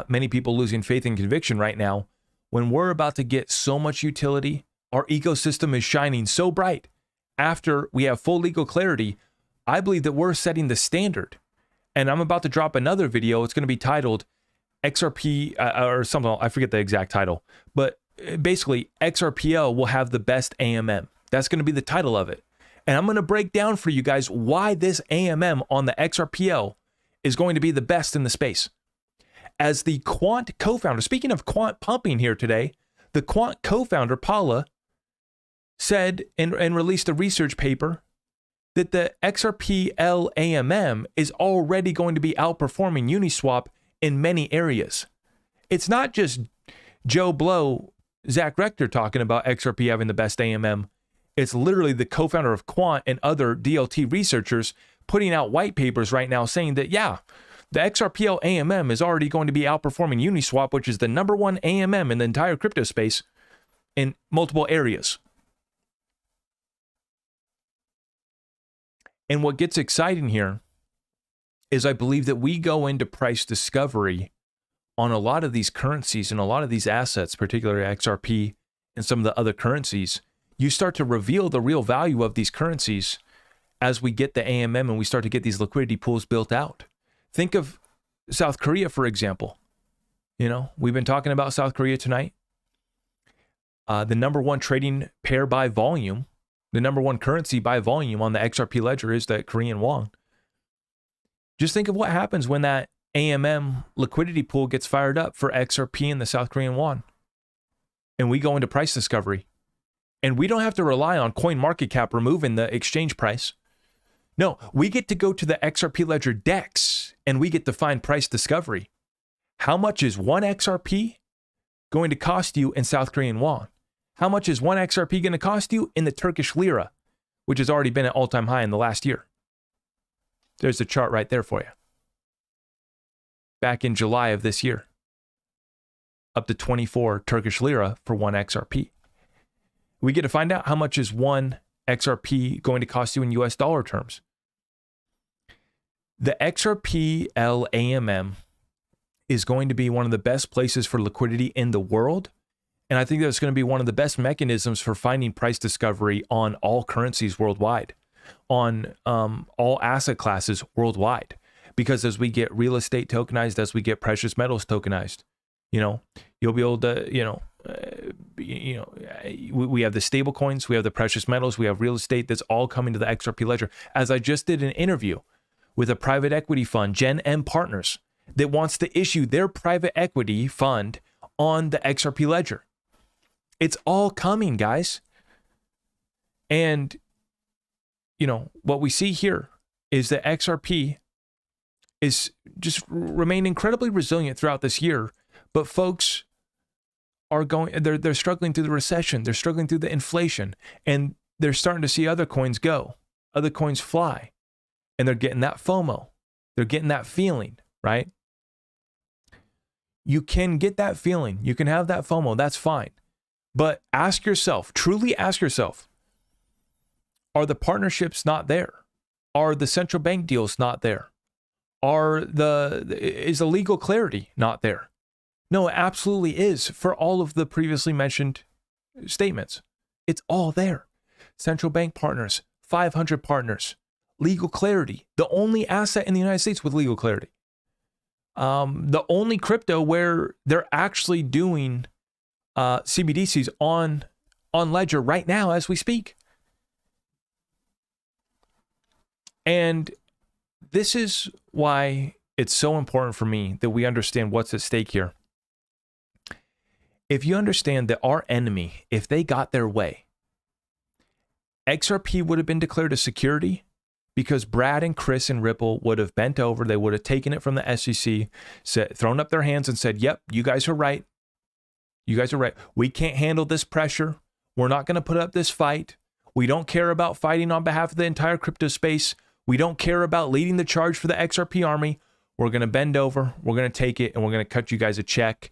many people losing faith and conviction right now when we're about to get so much utility. Our ecosystem is shining so bright. After we have full legal clarity, I believe that we're setting the standard. And I'm about to drop another video. It's going to be titled XRP or something. I forget the exact title. But basically, XRPL will have the best AMM. That's going to be the title of it. And I'm going to break down for you guys why this AMM on the XRPL is going to be the best in the space. As the Quant co-founder, speaking of quant pumping here today, the Quant co-founder, Paula, said and released a research paper that the XRPL AMM is already going to be outperforming Uniswap in many areas. It's not just Joe Blow, Zach Rector talking about XRP having the best AMM. It's literally the co-founder of Quant and other DLT researchers putting out white papers right now saying that, yeah, the XRPL AMM is already going to be outperforming Uniswap, which is the number one AMM in the entire crypto space in multiple areas. And what gets exciting here is I believe that we go into price discovery on a lot of these currencies and a lot of these assets, particularly XRP and some of the other currencies. You start to reveal the real value of these currencies as we get the AMM and we start to get these liquidity pools built out. Think of South Korea, for example. We've been talking about South Korea tonight. The number one trading pair by volume, the number one currency by volume on the XRP ledger is the Korean won. Just think of what happens when that AMM liquidity pool gets fired up for XRP and the South Korean won. And we go into price discovery. And we don't have to rely on CoinMarketCap removing the exchange price. No, we get to go to the XRP ledger DEX and we get to find price discovery. How much is one XRP going to cost you in South Korean won? How much is one XRP going to cost you in the Turkish lira, which has already been at all-time high in the last year? There's the chart right there for you. Back in July of this year, up to 24 Turkish lira for one XRP. We get to find out how much is one XRP going to cost you in US dollar terms. The XRPL AMM is going to be one of the best places for liquidity in the world. And I think that's going to be one of the best mechanisms for finding price discovery on all currencies worldwide, on all asset classes worldwide. Because as we get real estate tokenized, as we get precious metals tokenized, you'll be able to, we have the stable coins, we have the precious metals, we have real estate that's all coming to the XRP ledger. As I just did an interview with a private equity fund, Gen M Partners, that wants to issue their private equity fund on the XRP ledger. It's all coming, guys. And, you know, what we see here is that XRP is just remain incredibly resilient throughout this year, but folks are they're struggling through the recession, they're struggling through the inflation, and they're starting to see other coins go, other coins fly, and they're getting that FOMO, they're getting that feeling, right? You can get that feeling, you can have that FOMO, that's fine, but ask yourself, truly ask yourself, are the partnerships not there? Are the central bank deals not there? Is the legal clarity not there? No, it absolutely is for all of the previously mentioned statements. It's all there. Central bank partners, 500 partners, legal clarity, the only asset in the United States with legal clarity. The only crypto where they're actually doing CBDCs on Ledger right now as we speak. And this is why it's so important for me that we understand what's at stake here. If you understand that our enemy, if they got their way, XRP would have been declared a security because Brad and Chris and Ripple would have bent over. They would have taken it from the SEC, thrown up their hands and said, yep, you guys are right. You guys are right. We can't handle this pressure. We're not going to put up this fight. We don't care about fighting on behalf of the entire crypto space. We don't care about leading the charge for the XRP army. We're going to bend over. We're going to take it, and we're going to cut you guys a check.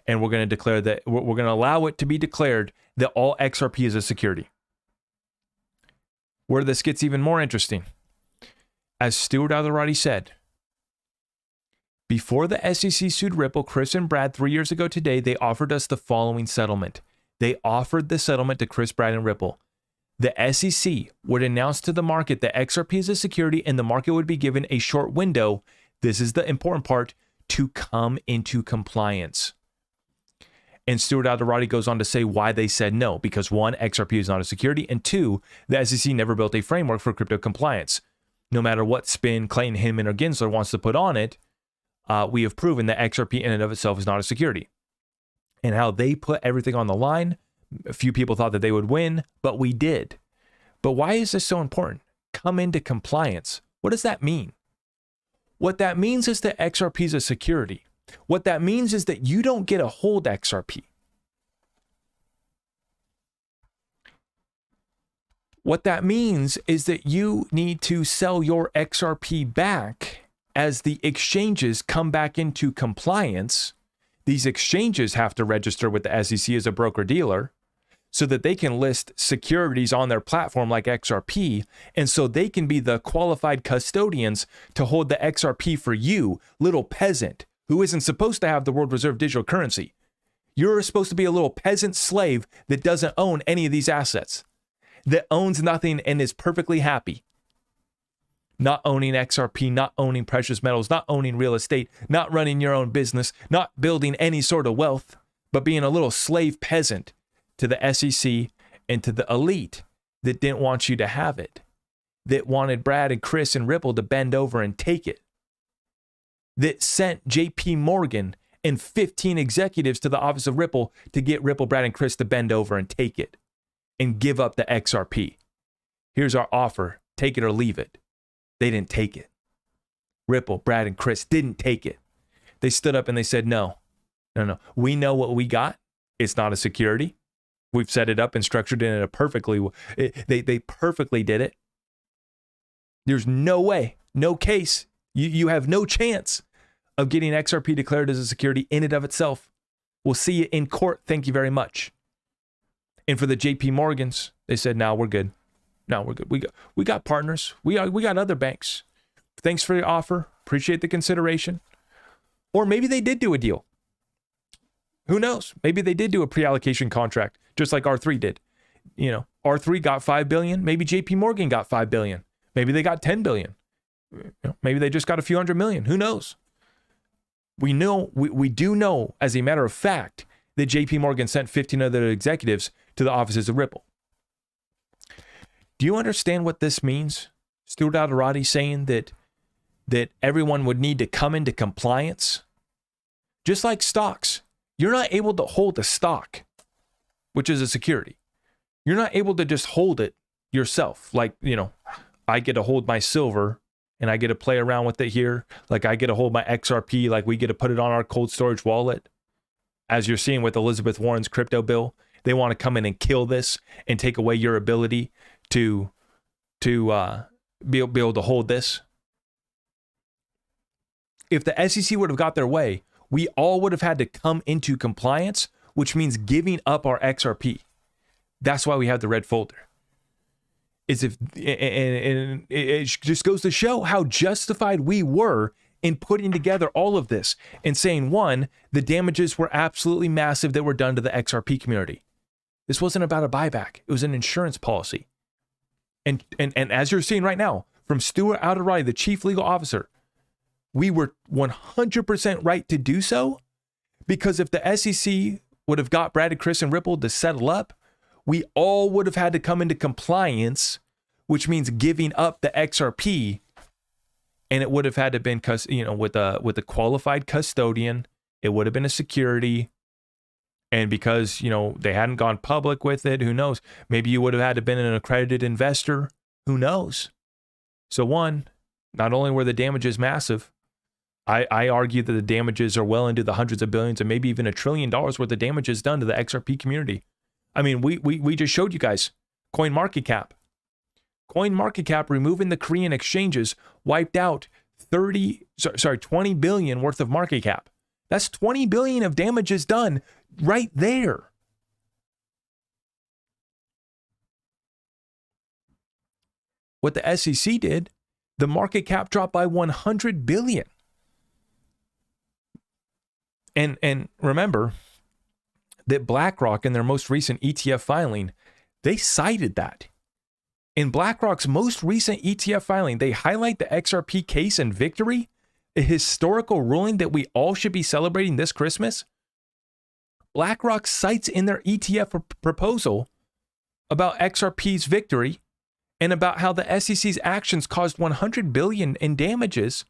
And we're going to declare that we're going to allow it to be declared that all XRP is a security. Where this gets even more interesting, as Stuart Alderati said, before the SEC sued Ripple, Chris and Brad 3 years ago today, they offered us the following settlement. They offered the settlement to Chris, Brad, and Ripple. The SEC would announce to the market that XRP is a security and the market would be given a short window, this is the important part, to come into compliance. And Stuart Alderati goes on to say why they said no, because one, XRP is not a security, and two, the SEC never built a framework for crypto compliance. No matter what spin Clayton, Hinman, or Gensler wants to put on it, we have proven that XRP in and of itself is not a security. And how they put everything on the line, a few people thought that they would win, but we did. But why is this so important? Come into compliance. What does that mean? What that means is that XRP is a security. What that means is that you don't get to hold XRP. What that means is that you need to sell your XRP back as the exchanges come back into compliance. These exchanges have to register with the SEC as a broker-dealer so that they can list securities on their platform like XRP, and so they can be the qualified custodians to hold the XRP for you, little peasant, who isn't supposed to have the world reserve digital currency. You're supposed to be a little peasant slave that doesn't own any of these assets, that owns nothing and is perfectly happy. Not owning XRP, not owning precious metals, not owning real estate, not running your own business, not building any sort of wealth, but being a little slave peasant to the SEC and to the elite that didn't want you to have it, that wanted Brad and Chris and Ripple to bend over and take it, that sent JP Morgan and 15 executives to the office of Ripple to get Ripple, Brad, and Chris to bend over and take it and give up the XRP. Here's our offer. Take it or leave it. They didn't take it. Ripple, Brad, and Chris didn't take it. They stood up and they said, no. We know what we got. It's not a security. We've set it up and structured it in a perfectly, they perfectly did it. There's no way, no case. You have no chance of getting XRP declared as a security in and of itself. We'll see you in court. Thank you very much. And for the JP Morgans, they said, no, we're good. No, we're good. We got partners. We got other banks. Thanks for your offer. Appreciate the consideration. Or maybe they did do a deal. Who knows? Maybe they did do a pre-allocation contract, just like R3 did. You know, R3 got $5 billion. Maybe JP Morgan got $5 billion. Maybe they got $10 billion. You know, maybe they just got a few $100 million. Who knows? We do know, as a matter of fact, that JP Morgan sent 15 other executives to the offices of Ripple. Do you understand what this means? Stuart Alderati saying that that everyone would need to come into compliance. Just like stocks, you're not able to hold a stock, which is a security. You're not able to just hold it yourself. Like, I get to hold my silver and I get to play around with it here. Like I get to hold my XRP, like we get to put it on our cold storage wallet. As you're seeing with Elizabeth Warren's crypto bill, they want to come in and kill this and take away your ability to be able to hold this. If the SEC would have got their way, we all would have had to come into compliance, which means giving up our XRP. That's why we have the red folder. And it just goes to show how justified we were in putting together all of this and saying, one, the damages were absolutely massive that were done to the XRP community. This wasn't about a buyback. It was an insurance policy. And as you're seeing right now, from Stuart Alderati, the chief legal officer, we were 100% right to do so, because if the SEC would have got Brad and Chris and Ripple to settle up, we all would have had to come into compliance, which means giving up the XRP, and it would have had to been, with a qualified custodian. It would have been a security, and because they hadn't gone public with it, who knows? Maybe you would have had to been an accredited investor. Who knows? So one, not only were the damages massive, I argue that the damages are well into the hundreds of billions and maybe even $1 trillion worth of damage done to the XRP community. I mean, we just showed you guys CoinMarketCap. CoinMarketCap removing the Korean exchanges wiped out 20 billion worth of market cap. That's 20 billion of damages done right there. What the SEC did, the market cap dropped by 100 billion. And remember that BlackRock, in their most recent ETF filing, they cited that. In BlackRock's most recent ETF filing, they highlight the XRP case and victory, a historical ruling that we all should be celebrating this Christmas. BlackRock cites in their ETF proposal about XRP's victory and about how the SEC's actions caused 100 billion in damages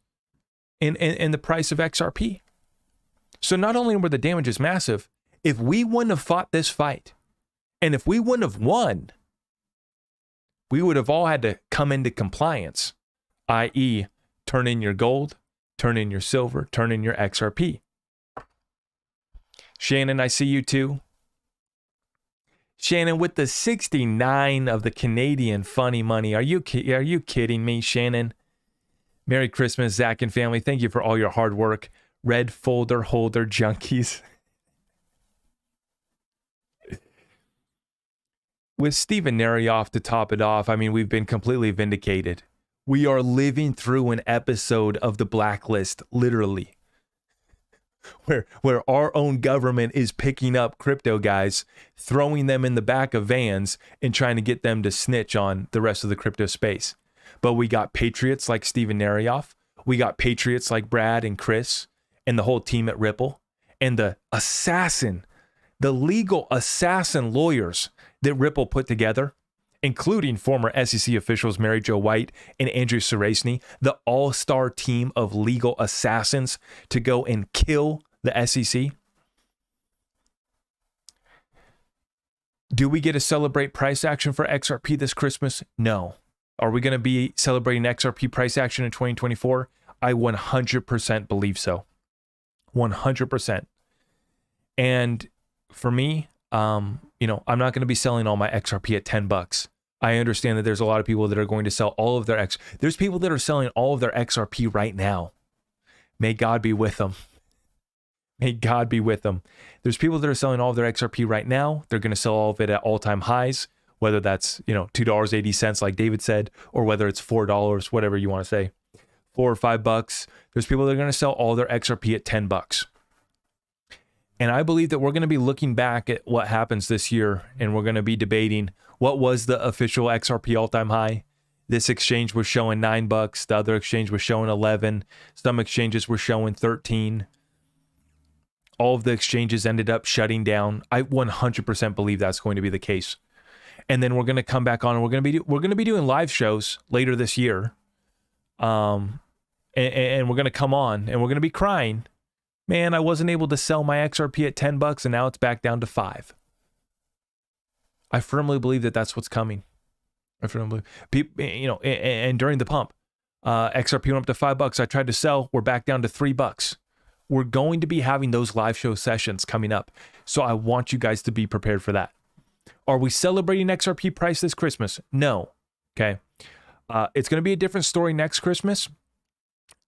in the price of XRP. So not only were the damages massive, if we wouldn't have fought this fight, and if we wouldn't have won, we would have all had to come into compliance, i.e., turn in your gold, turn in your silver, turn in your XRP. Shannon, I see you too. Shannon with the 69 of the Canadian funny money. Are you kidding me, Shannon? Merry Christmas, Zach and family. Thank you for all your hard work. Red folder holder junkies. With Steven Narioff to top it off, I mean, we've been completely vindicated. We are living through an episode of the Blacklist, literally, where our own government is picking up crypto guys, throwing them in the back of vans and trying to get them to snitch on the rest of the crypto space. But we got patriots like Steven Narioff. We got patriots like Brad and Chris and the whole team at Ripple, and the legal assassin lawyers that Ripple put together, including former SEC officials Mary Jo White and Andrew Saraceni, the all-star team of legal assassins to go and kill the SEC. Do we get to celebrate price action for XRP this Christmas? No. Are we going to be celebrating XRP price action in 2024? I 100% believe so. 100%. And for me, I'm not going to be selling all my XRP at $10. I understand that there's a lot of people that are going to sell all of their There's people that are selling all of their XRP right now. May God be with them. May God be with them. There's people that are selling all of their XRP right now. They're going to sell all of it at all-time highs, whether that's, $2.80 like David said, or whether it's $4, whatever you want to say, $4 or $5. There's people that are going to sell all their XRP at $10. And I believe that we're going to be looking back at what happens this year, and we're going to be debating what was the official XRP all-time high. This exchange was showing $9. The other exchange was showing 11. Some exchanges were showing 13. All of the exchanges ended up shutting down. I 100% believe that's going to be the case. And then we're going to come back on, and we're going to be doing live shows later this year. and we're going to come on and we're going to be crying, man, I wasn't able to sell my XRP at $10 and now it's back down to 5. I firmly believe that that's what's coming. I firmly believe, and during the pump, XRP went up to $5. I tried to sell. We're back down to $3. We're going to be having those live show sessions coming up. So I want you guys to be prepared for that. Are we celebrating XRP price this Christmas? No. Okay. It's going to be a different story next Christmas.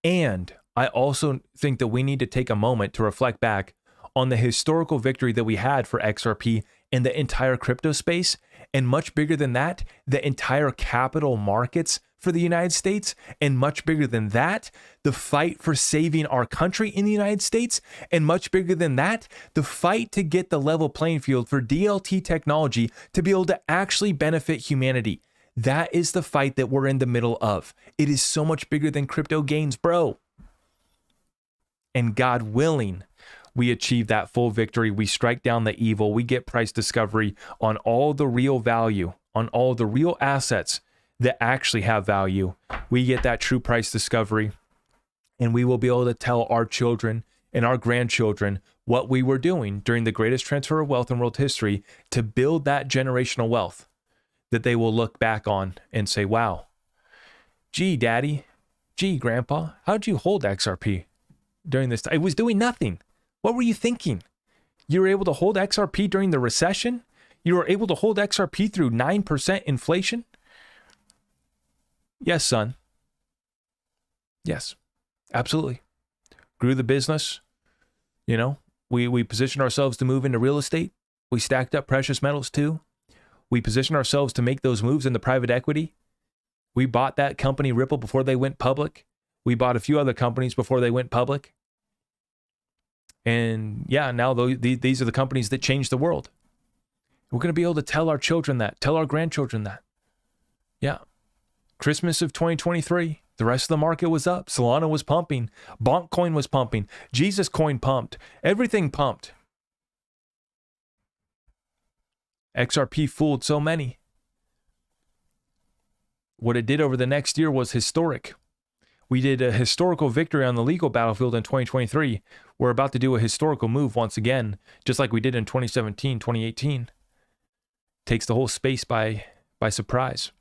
And I also think that we need to take a moment to reflect back on the historical victory that we had for XRP in the entire crypto space. And much bigger than that, the entire capital markets for the United States, and much bigger than that, the fight for saving our country in the United States, and much bigger than that, the fight to get the level playing field for DLT technology to be able to actually benefit humanity. That is the fight that we're in the middle of. It is so much bigger than crypto gains, bro. And God willing, we achieve that full victory. We strike down the evil. We get price discovery on all the real value, on all the real assets that actually have value. We get that true price discovery, and we will be able to tell our children and our grandchildren what we were doing during the greatest transfer of wealth in world history to build that generational wealth that they will look back on and say, wow, gee, daddy, gee, grandpa, how'd you hold XRP during this time? It was doing nothing. What were you thinking? You were able to hold XRP during the recession? You were able to hold XRP through 9% inflation? Yes, son. Yes, absolutely. Grew the business. We positioned ourselves to move into real estate. We stacked up precious metals too. We positioned ourselves to make those moves in the private equity. We bought that company Ripple before they went public. We bought a few other companies before they went public. And yeah, now these are the companies that changed the world. We're going to be able to tell our children that, tell our grandchildren that. Yeah. Christmas of 2023, the rest of the market was up. Solana was pumping. Bonk coin was pumping. Jesus coin pumped. Everything pumped. XRP fooled so many. What it did over the next year was historic. We did a historical victory on the legal battlefield in 2023. We're about to do a historical move once again, just like we did in 2017, 2018. Takes the whole space by surprise.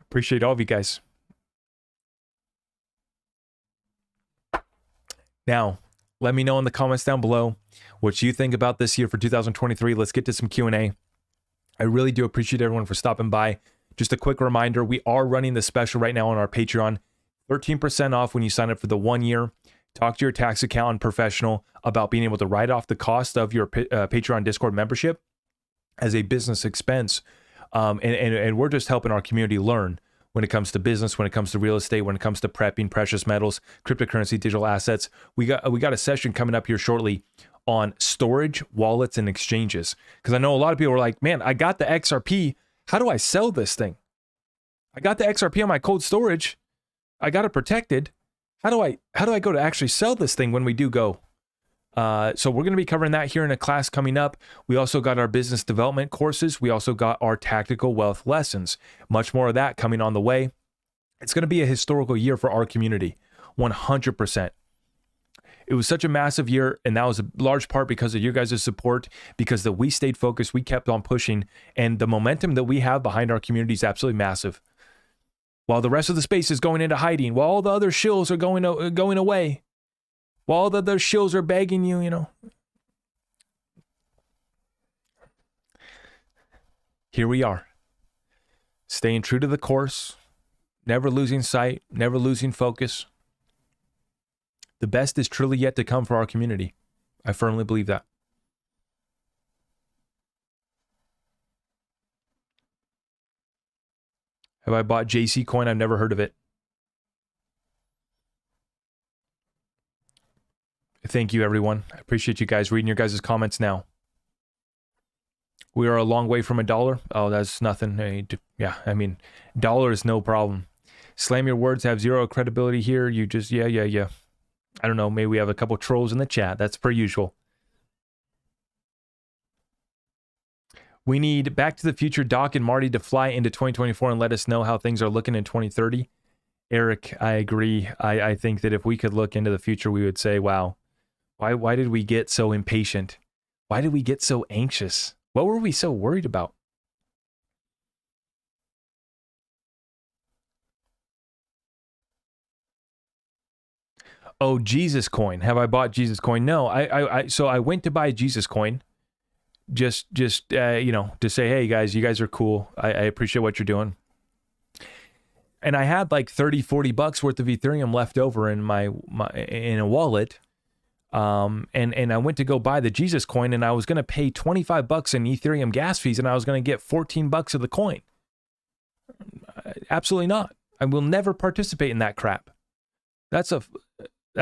Appreciate all of you guys. Now, let me know in the comments down below what you think about this year for 2023. Let's get to some Q&A. I really do appreciate everyone for stopping by. Just a quick reminder, we are running the special right now on our Patreon. 13% off when you sign up for the 1 year. Talk to your tax accountant professional about being able to write off the cost of your Patreon Discord membership as a business expense. And we're just helping our community learn when it comes to business, when it comes to real estate, when it comes to prepping precious metals, cryptocurrency, digital assets. We got a session coming up here shortly on storage, wallets, and exchanges. Because I know a lot of people are like, man, I got the XRP. How do I sell this thing? I got the XRP on my cold storage. I got it protected. How do I go to actually sell this thing when we do go? So we're going to be covering that here in a class coming up. We also got our business development courses. We also got our tactical wealth lessons. Much more of that coming on the way. It's going to be a historical year for our community, 100%. It was such a massive year, and that was a large part because of your guys' support, because that we stayed focused, we kept on pushing, and the momentum that we have behind our community is absolutely massive. While the rest of the space is going into hiding, while all the other shills are going away, while all the other shills are begging you, here we are, staying true to the course, never losing sight, never losing focus. The best is truly yet to come for our community. I firmly believe that. Have I bought JC coin? I've never heard of it. Thank you, everyone. I appreciate you guys reading your guys' comments now. We are a long way from $1. Oh, that's nothing. Yeah, I mean, dollar is no problem. Slam your words have zero credibility here. You just, yeah. I don't know. Maybe we have a couple trolls in the chat. That's per usual. We need Back to the Future Doc and Marty to fly into 2024 and let us know how things are looking in 2030. Eric, I agree. I think that if we could look into the future, we would say, wow, why did we get so impatient? Why did we get so anxious? What were we so worried about? Oh, Jesus Coin. Have I bought Jesus Coin? No. So I went to buy Jesus Coin. Just to say, hey guys, you guys are cool. I appreciate what you're doing. And I had like 30, 40 bucks worth of Ethereum left over in my in a wallet. And I went to go buy the Jesus Coin, and I was going to pay 25 bucks in Ethereum gas fees, and I was going to get 14 bucks of the coin. Absolutely not. I will never participate in that crap. That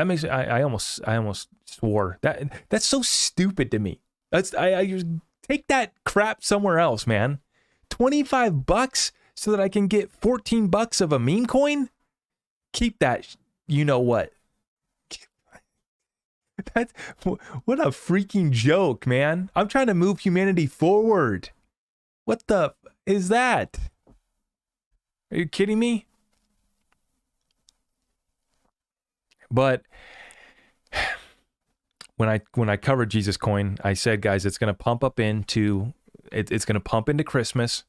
makes I almost swore. That's so stupid to me. I just take that crap somewhere else, man. 25 bucks so that I can get 14 bucks of a meme coin? Keep that, you know what? That's what a freaking joke, man. I'm trying to move humanity forward. What the is that? Are you kidding me? But when I covered Jesus Coin, I said, guys, it's going to pump up into it's going to pump into Christmas.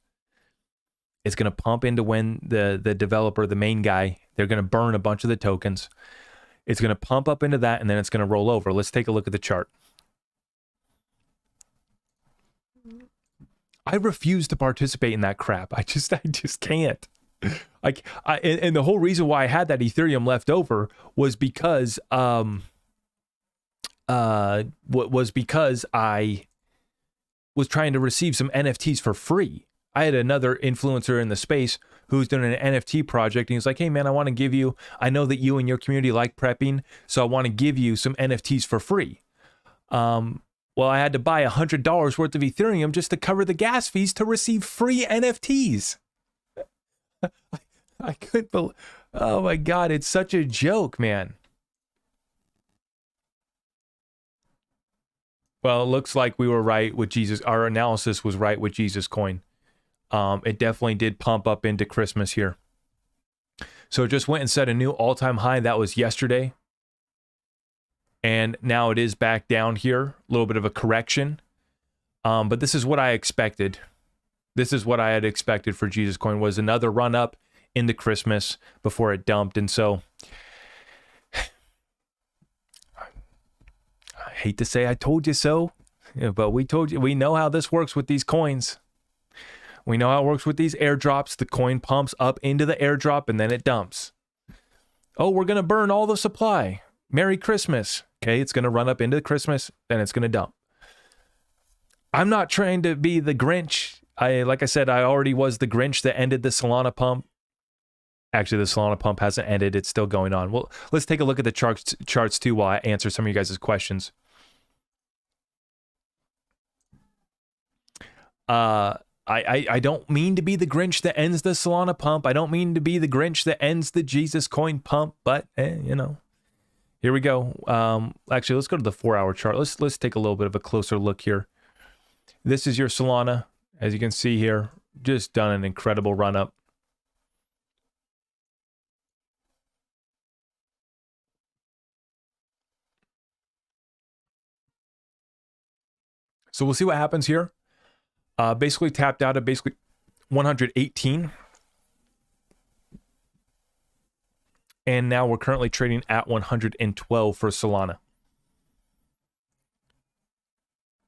It's going to pump into when the developer, the main guy, they're going to burn a bunch of the tokens. It's going to pump up into that, and then it's going to roll over. Let's take a look at the chart. I refuse to participate in that crap. I just can't. And the whole reason why I had that Ethereum left over was because because I was trying to receive some NFTs for free. I had another influencer in the space who's doing an NFT project, and he's like, hey man, I know that you and your community like prepping, so I want to give you some NFTs for free. Well, I had to buy $100 worth of Ethereum just to cover the gas fees to receive free NFTs. I couldn't believe, oh my God, it's such a joke, man. Well, it looks like we were right with Jesus. Our analysis was right with Jesus Coin. It definitely did pump up into Christmas here. So it just went and set a new all-time high. That was yesterday. And now it is back down here. A little bit of a correction. But this is what I expected. This is what I had expected for Jesus Coin, was another run up into Christmas before it dumped. And so I hate to say I told you so, but we told you, we know how this works with these coins. We know how it works with these airdrops. The coin pumps up into the airdrop and then it dumps. Oh, we're going to burn all the supply. Merry Christmas. Okay, it's going to run up into Christmas, then it's going to dump. I'm not trying to be the Grinch. Like I said, I already was the Grinch that ended the Solana pump. Actually, the Solana pump hasn't ended. It's still going on. Well, let's take a look at the charts too while I answer some of you guys' questions. I don't mean to be the Grinch that ends the Solana pump. I don't mean to be the Grinch that ends the Jesus Coin pump, but here we go. Actually, let's go to the 4-hour chart. Let's take a little bit of a closer look here. This is your Solana, as you can see here, just done an incredible run up. So we'll see what happens here. Basically tapped out at basically 118. And now we're currently trading at 112 for Solana.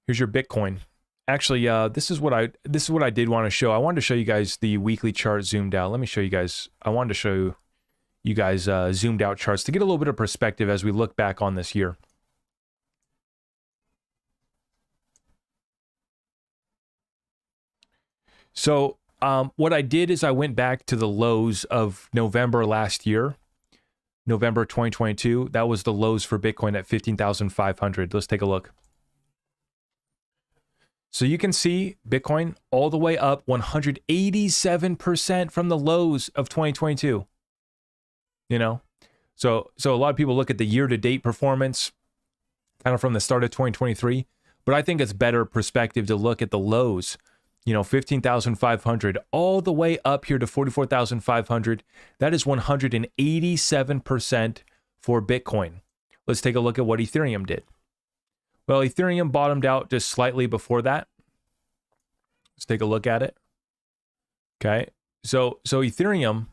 Here's your Bitcoin. Actually, this is what I did want to show. I wanted to show you guys the weekly chart zoomed out. Let me show you guys. I wanted to show you guys zoomed out charts to get a little bit of perspective as we look back on this year. So what I did is I went back to the lows of November last year, November 2022. That was the lows for Bitcoin at 15,500. Let's take a look. So you can see Bitcoin all the way up 187% from the lows of 2022. So a lot of people look at the year-to-date performance kind of from the start of 2023, but I think it's better perspective to look at the lows. 15,500 all the way up here to 44,500. That is 187% for Bitcoin. Let's take a look at what Ethereum did. Well, Ethereum bottomed out just slightly before that. Let's take a look at it. Okay. So Ethereum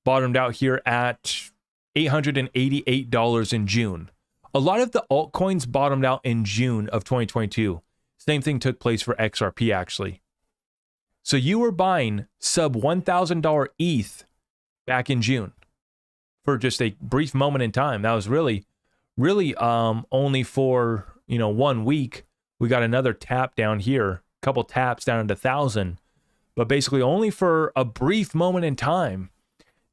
bottomed out here at $888 in June. A lot of the altcoins bottomed out in June of 2022. Same thing took place for XRP actually. So you were buying sub $1,000 ETH back in June for just a brief moment in time. That was really only for 1 week. We got another tap down here, a couple taps down at 1,000, but basically only for a brief moment in time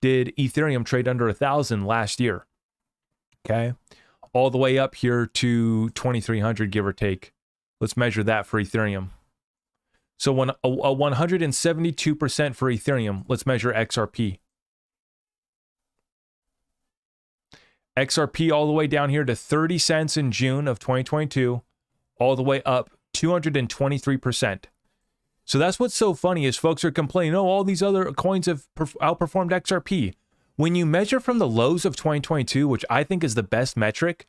did Ethereum trade under 1,000 last year. Okay, all the way up here to 2,300, give or take. Let's measure that for Ethereum. So when a 172% for Ethereum, let's measure XRP. XRP all the way down here to 30 cents in June of 2022, all the way up 223%. So that's what's so funny is folks are complaining, oh, all these other coins have outperformed XRP. When you measure from the lows of 2022, which I think is the best metric,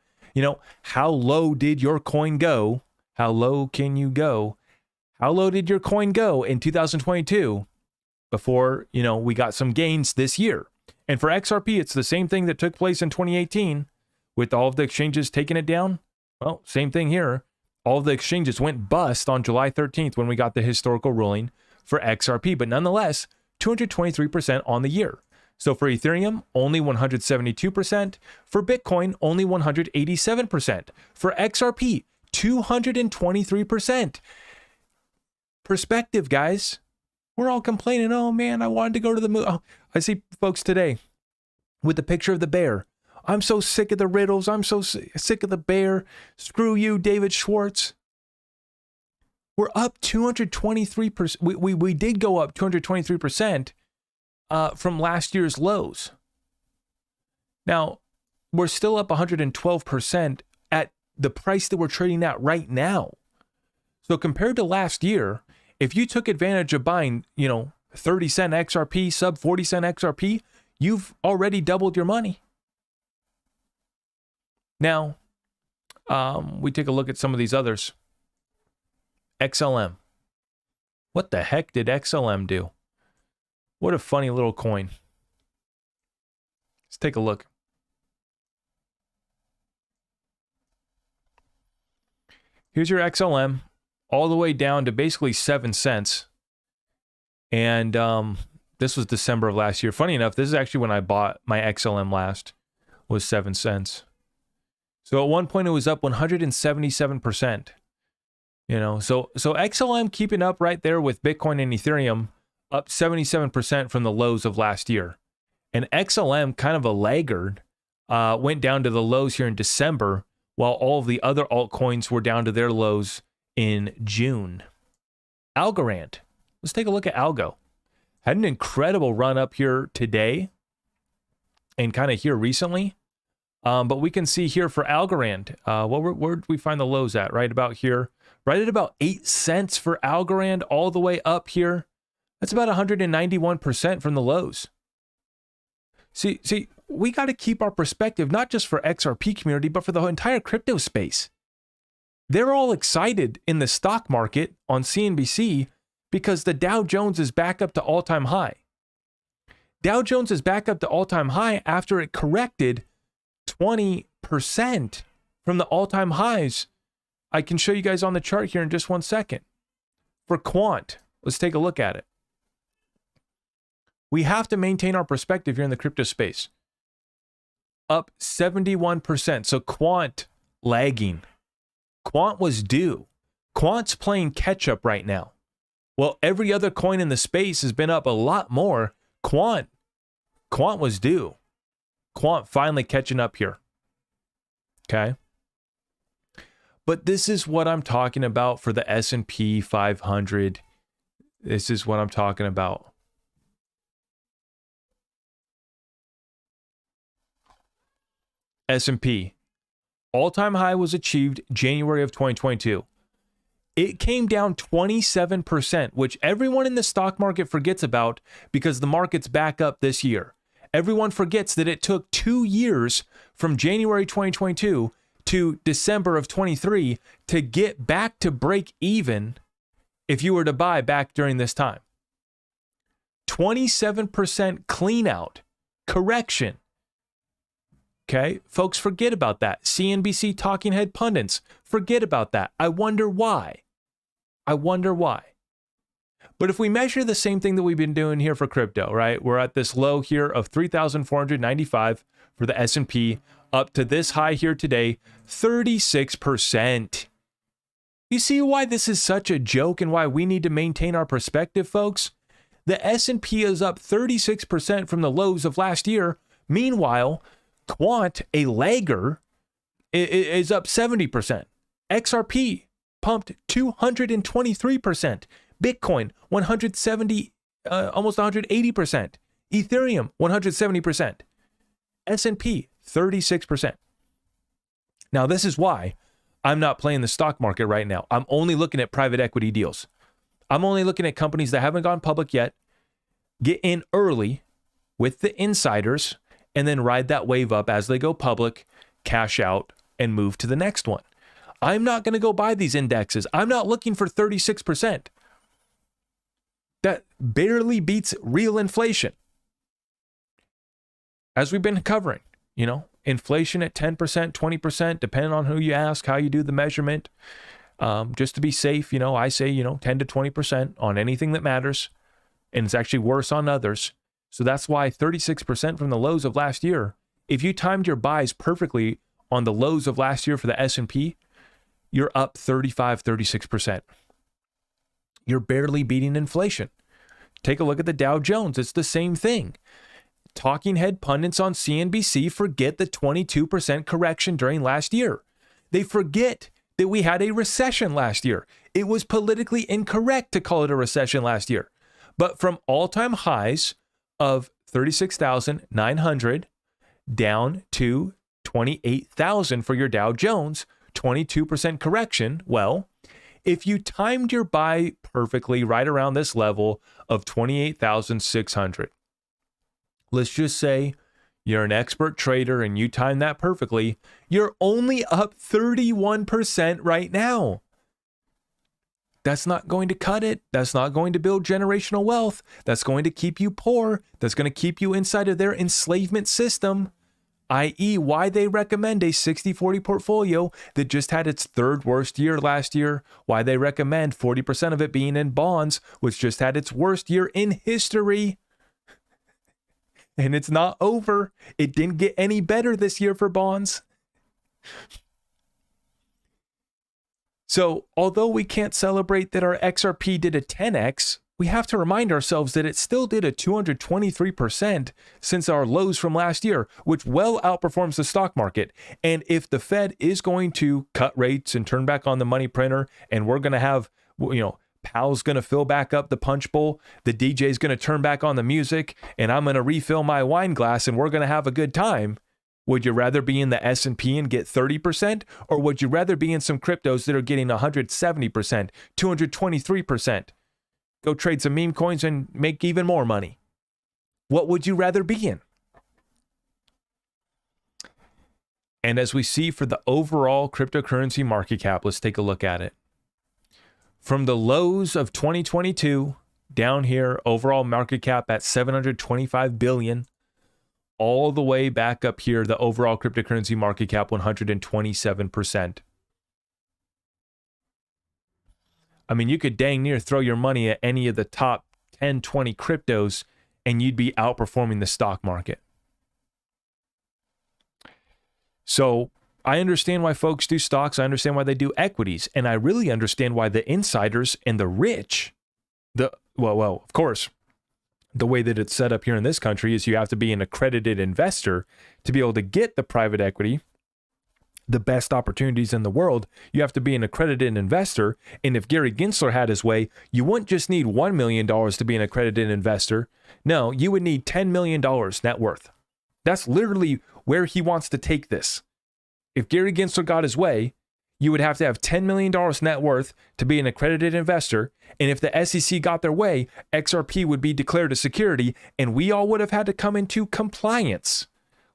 how low did your coin go? How low can you go? How low did your coin go in 2022 before, we got some gains this year? And for XRP, it's the same thing that took place in 2018 with all of the exchanges taking it down. Well, same thing here. All of the exchanges went bust on July 13th when we got the historical ruling for XRP, but nonetheless, 223% on the year. So for Ethereum, only 172%. For Bitcoin, only 187%. For XRP, 223%. Perspective, guys. We're all complaining, oh man, I wanted to go to the moon. Oh, I see folks today with the picture of the bear. I'm so sick of the riddles. I'm so sick of the bear. Screw you, David Schwartz. We're up 223%. We did go up 223% from last year's lows. Now, we're still up 112% at the price that we're trading at right now. So compared to last year, if you took advantage of buying, 30 cent XRP, sub 40 cent XRP, you've already doubled your money. Now, we take a look at some of these others. XLM. What the heck did XLM do? What a funny little coin. Let's take a look. Here's your XLM. All the way down to basically 7 cents. And this was December of last year. Funny enough, this is actually when I bought my XLM last, was 7 cents. So at one point it was up 177%. So XLM keeping up right there with Bitcoin and Ethereum, up 77% from the lows of last year. And XLM, kind of a laggard, went down to the lows here in December, while all of the other altcoins were down to their lows in June. Algorand. Let's take a look at Algo. Had an incredible run up here today and kind of here recently. But we can see here for Algorand, where did we find the lows at? Right about here. Right at about 8 cents for Algorand all the way up here. That's about 191% from the lows. See, we got to keep our perspective, not just for XRP community, but for the entire crypto space. They're all excited in the stock market on CNBC because the Dow Jones is back up to all-time high. Dow Jones is back up to all-time high after it corrected 20% from the all-time highs. I can show you guys on the chart here in just 1 second. For Quant, let's take a look at it. We have to maintain our perspective here in the crypto space. Up 71%. So Quant lagging. Quant was due. Quant's playing catch up right now. Well, every other coin in the space has been up a lot more. Quant was due. Quant finally catching up here. Okay. But this is what I'm talking about for the S&P 500. This is what I'm talking about. S&P. All-time high was achieved January of 2022. It came down 27%, which everyone in the stock market forgets about because the market's back up this year. Everyone forgets that it took 2 years from January 2022 to December of 23 to get back to break even if you were to buy back during this time. 27% clean out, correction. Okay, folks, forget about that. CNBC talking head pundits, forget about that. I wonder why. But if we measure the same thing that we've been doing here for crypto, right? We're at this low here of 3,495 for the S&P, up to this high here today, 36%. You see why this is such a joke and why we need to maintain our perspective, folks? The S&P is up 36% from the lows of last year. Meanwhile, Quant, a lagger, is up 70%. XRP pumped 223%. Bitcoin, 170, almost 180%. Ethereum, 170%. S&P, 36%. Now, this is why I'm not playing the stock market right now. I'm only looking at private equity deals. I'm only looking at companies that haven't gone public yet, get in early with the insiders, and then ride that wave up as they go public, cash out, and move to the next one. I'm not going to go buy these indexes. I'm not looking for 36%. That barely beats real inflation. As we've been covering, inflation at 10%, 20%, depending on who you ask, how you do the measurement. Just to be safe, I say, 10 to 20% on anything that matters. And it's actually worse on others. So that's why 36% from the lows of last year, if you timed your buys perfectly on the lows of last year for the S&P, you're up 35, 36%. You're barely beating inflation. Take a look at the Dow Jones. It's the same thing. Talking head pundits on CNBC forget the 22% correction during last year. They forget that we had a recession last year. It was politically incorrect to call it a recession last year. But from all-time highs of 36,900 down to 28,000 for your Dow Jones, 22% correction. Well, if you timed your buy perfectly right around this level of 28,600, let's just say you're an expert trader and you time that perfectly, you're only up 31% right now. That's not going to cut it. That's not going to build generational wealth. That's going to keep you poor. That's going to keep you inside of their enslavement system, i.e. why they recommend a 60-40 portfolio that just had its third worst year last year, why they recommend 40% of it being in bonds, which just had its worst year in history. And it's not over. It didn't get any better this year for bonds. So, although we can't celebrate that our XRP did a 10x, we have to remind ourselves that it still did a 223% since our lows from last year, which well outperforms the stock market. And if the Fed is going to cut rates and turn back on the money printer, and we're going to have, Powell's going to fill back up the punch bowl, the DJ's going to turn back on the music, and I'm going to refill my wine glass, and we're going to have a good time. Would you rather be in the S&P and get 30%? Or would you rather be in some cryptos that are getting 170%, 223%? Go trade some meme coins and make even more money. What would you rather be in? And as we see for the overall cryptocurrency market cap, let's take a look at it. From the lows of 2022 down here, overall market cap at 725 billion. All the way back up here, the overall cryptocurrency market cap 127%. I mean, you could dang near throw your money at any of the top 10, 20 cryptos, and you'd be outperforming the stock market. So I understand why folks do stocks. I understand why they do equities. And I really understand why the insiders and the rich, of course, the way that it's set up here in this country is you have to be an accredited investor to be able to get the private equity, the best opportunities in the world. You have to be an accredited investor. And if Gary Gensler had his way, you wouldn't just need $1 million to be an accredited investor. No, you would need $10 million net worth. That's literally where he wants to take this. If Gary Gensler got his way, You would have to have $10 million net worth to be an accredited investor. And if the SEC got their way, XRP would be declared a security and we all would have had to come into compliance.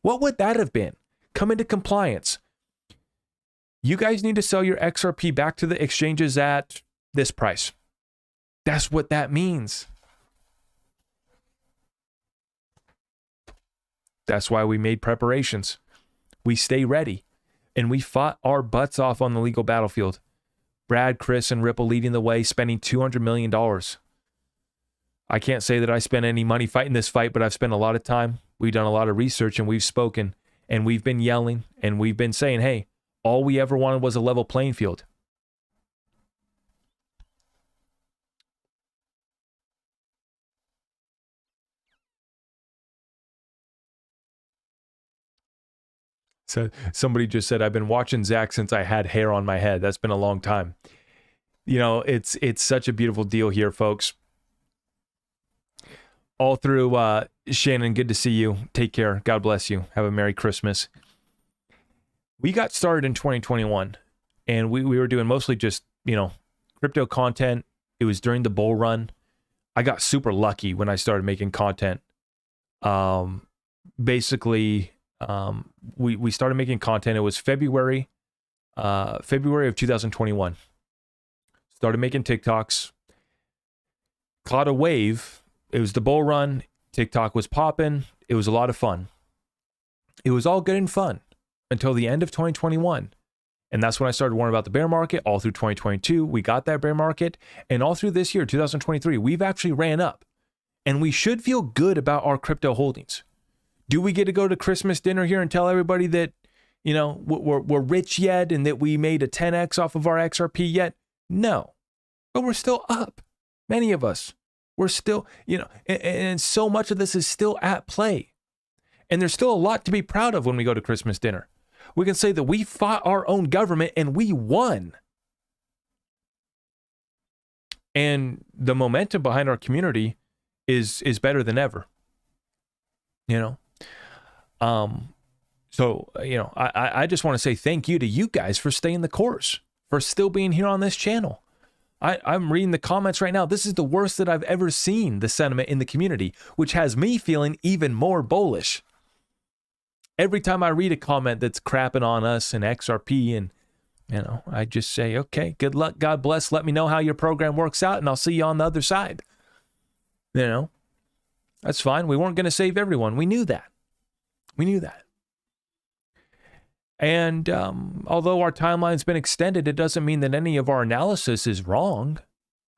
What would that have been? Come into compliance. You guys need to sell your XRP back to the exchanges at this price. That's what that means. That's why we made preparations. We stay ready. And we fought our butts off on the legal battlefield. Brad, Chris, and Ripple leading the way, spending $200 million. I can't say that I spent any money fighting this fight, but I've spent a lot of time. We've done a lot of research and we've spoken and we've been yelling and we've been saying, hey, all we ever wanted was a level playing field. So somebody just said, I've been watching Zach since I had hair on my head. That's been a long time. You know, it's such a beautiful deal here, folks. All through, Shannon, good to see you. Take care. God bless you. Have a Merry Christmas. We got started in 2021, and we were doing mostly just, you know, crypto content. It was during the bull run. I got super lucky when I started making content. Basically, we started making content. It was February of 2021. Started making TikToks. Caught a wave. It was the bull run. TikTok was popping. It was a lot of fun. It was all good and fun until the end of 2021. And that's when I started worrying about the bear market. All through 2022, we got that bear market. And all through this year, 2023, we've actually ran up. And we should feel good about our crypto holdings. Do we get to go to Christmas dinner here and tell everybody that, you know, we're rich yet and that we made a 10x off of our XRP yet? No. But we're still up. Many of us. We're still, you know, and so much of this is still at play. And there's still a lot to be proud of when we go to Christmas dinner. We can say that we fought our own government and we won. And the momentum behind our community is better than ever. You know? So, you know, I just want to say thank you to you guys for staying the course, for still being here on this channel. I'm reading the comments right now. This is the worst that I've ever seen, the sentiment in the community, which has me feeling even more bullish. Every time I read a comment that's crapping on us and XRP, and, you know, I just say, okay, good luck, God bless. Let me know how your program works out, and I'll see you on the other side. You know, that's fine. We weren't going to save everyone. We knew that. We knew that. And although our timeline's been extended, it doesn't mean that any of our analysis is wrong,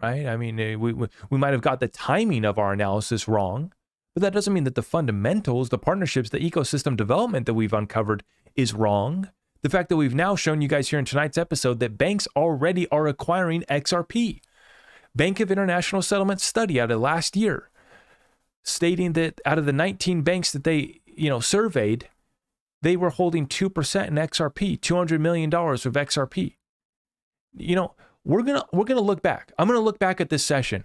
right? I mean, we might have got the timing of our analysis wrong, but that doesn't mean that the fundamentals, the partnerships, the ecosystem development that we've uncovered is wrong. The fact that we've now shown you guys here in tonight's episode that banks already are acquiring XRP. Bank of International Settlements study out of last year, stating that out of the 19 banks that they, you know, surveyed, they were holding 2% in XRP, $200 million of XRP. You know, we're gonna look back. I'm gonna look back at this session.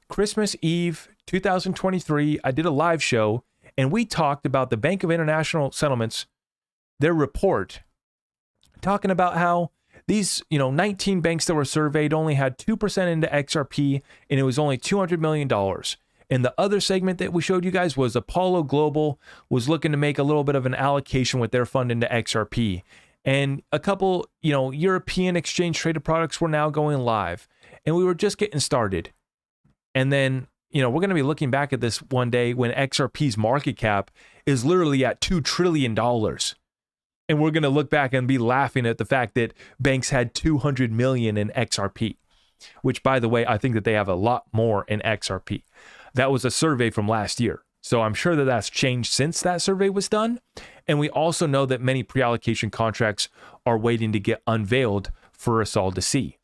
Christmas Eve, 2023, I did a live show, and we talked about the Bank of International Settlements, their report, talking about how these, you know, 19 banks that were surveyed only had 2% into XRP, and it was only $200 million. And the other segment that we showed you guys was Apollo Global was looking to make a little bit of an allocation with their fund into XRP. And a couple, you know, European exchange traded products were now going live. And we were just getting started. And then, you know, we're going to be looking back at this one day when XRP's market cap is literally at $2 trillion. And we're going to look back and be laughing at the fact that banks had 200 million in XRP, which, by the way, I think that they have a lot more in XRP. That was a survey from last year. So I'm sure that that's changed since that survey was done. And we also know that many pre-allocation contracts are waiting to get unveiled for us all to see.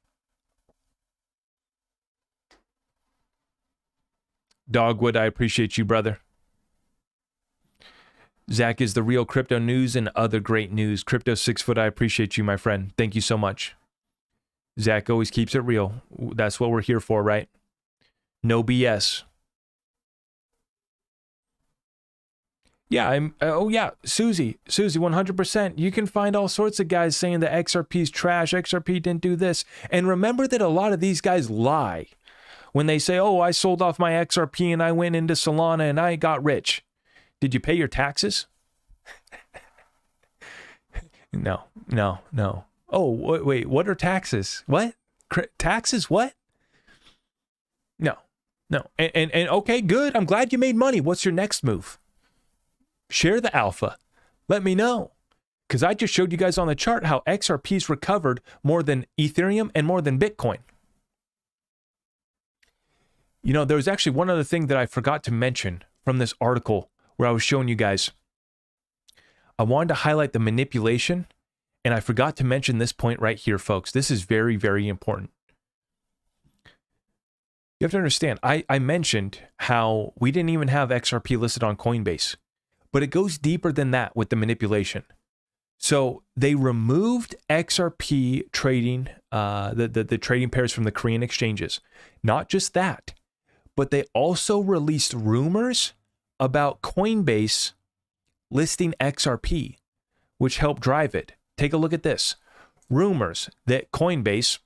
Dogwood, I appreciate you, brother. Zach is the real crypto news and other great news. Crypto 6 foot, I appreciate you, my friend. Thank you so much. Zach always keeps it real. That's what we're here for, right? No BS. Yeah, oh yeah, Susie, 100%. You can find all sorts of guys saying that XRP's trash, XRP didn't do this. And remember that a lot of these guys lie when they say, oh, I sold off my XRP and I went into Solana and I got rich. Did you pay your taxes? No. Oh, wait, what are taxes? What? Taxes? What? No. And okay, good. I'm glad you made money. What's your next move? Share the alpha. Let me know. Because I just showed you guys on the chart how XRP's recovered more than Ethereum and more than Bitcoin. You know, there was actually one other thing that I forgot to mention from this article where I was showing you guys. I wanted to highlight the manipulation, and I forgot to mention this point right here, folks. This is very, very important. You have to understand, I mentioned how we didn't even have XRP listed on Coinbase, but it goes deeper than that with the manipulation. So they removed XRP trading, the trading pairs from the Korean exchanges. Not just that, but they also released rumors about Coinbase listing XRP, which helped drive it. Take a look at this. Rumors that Coinbase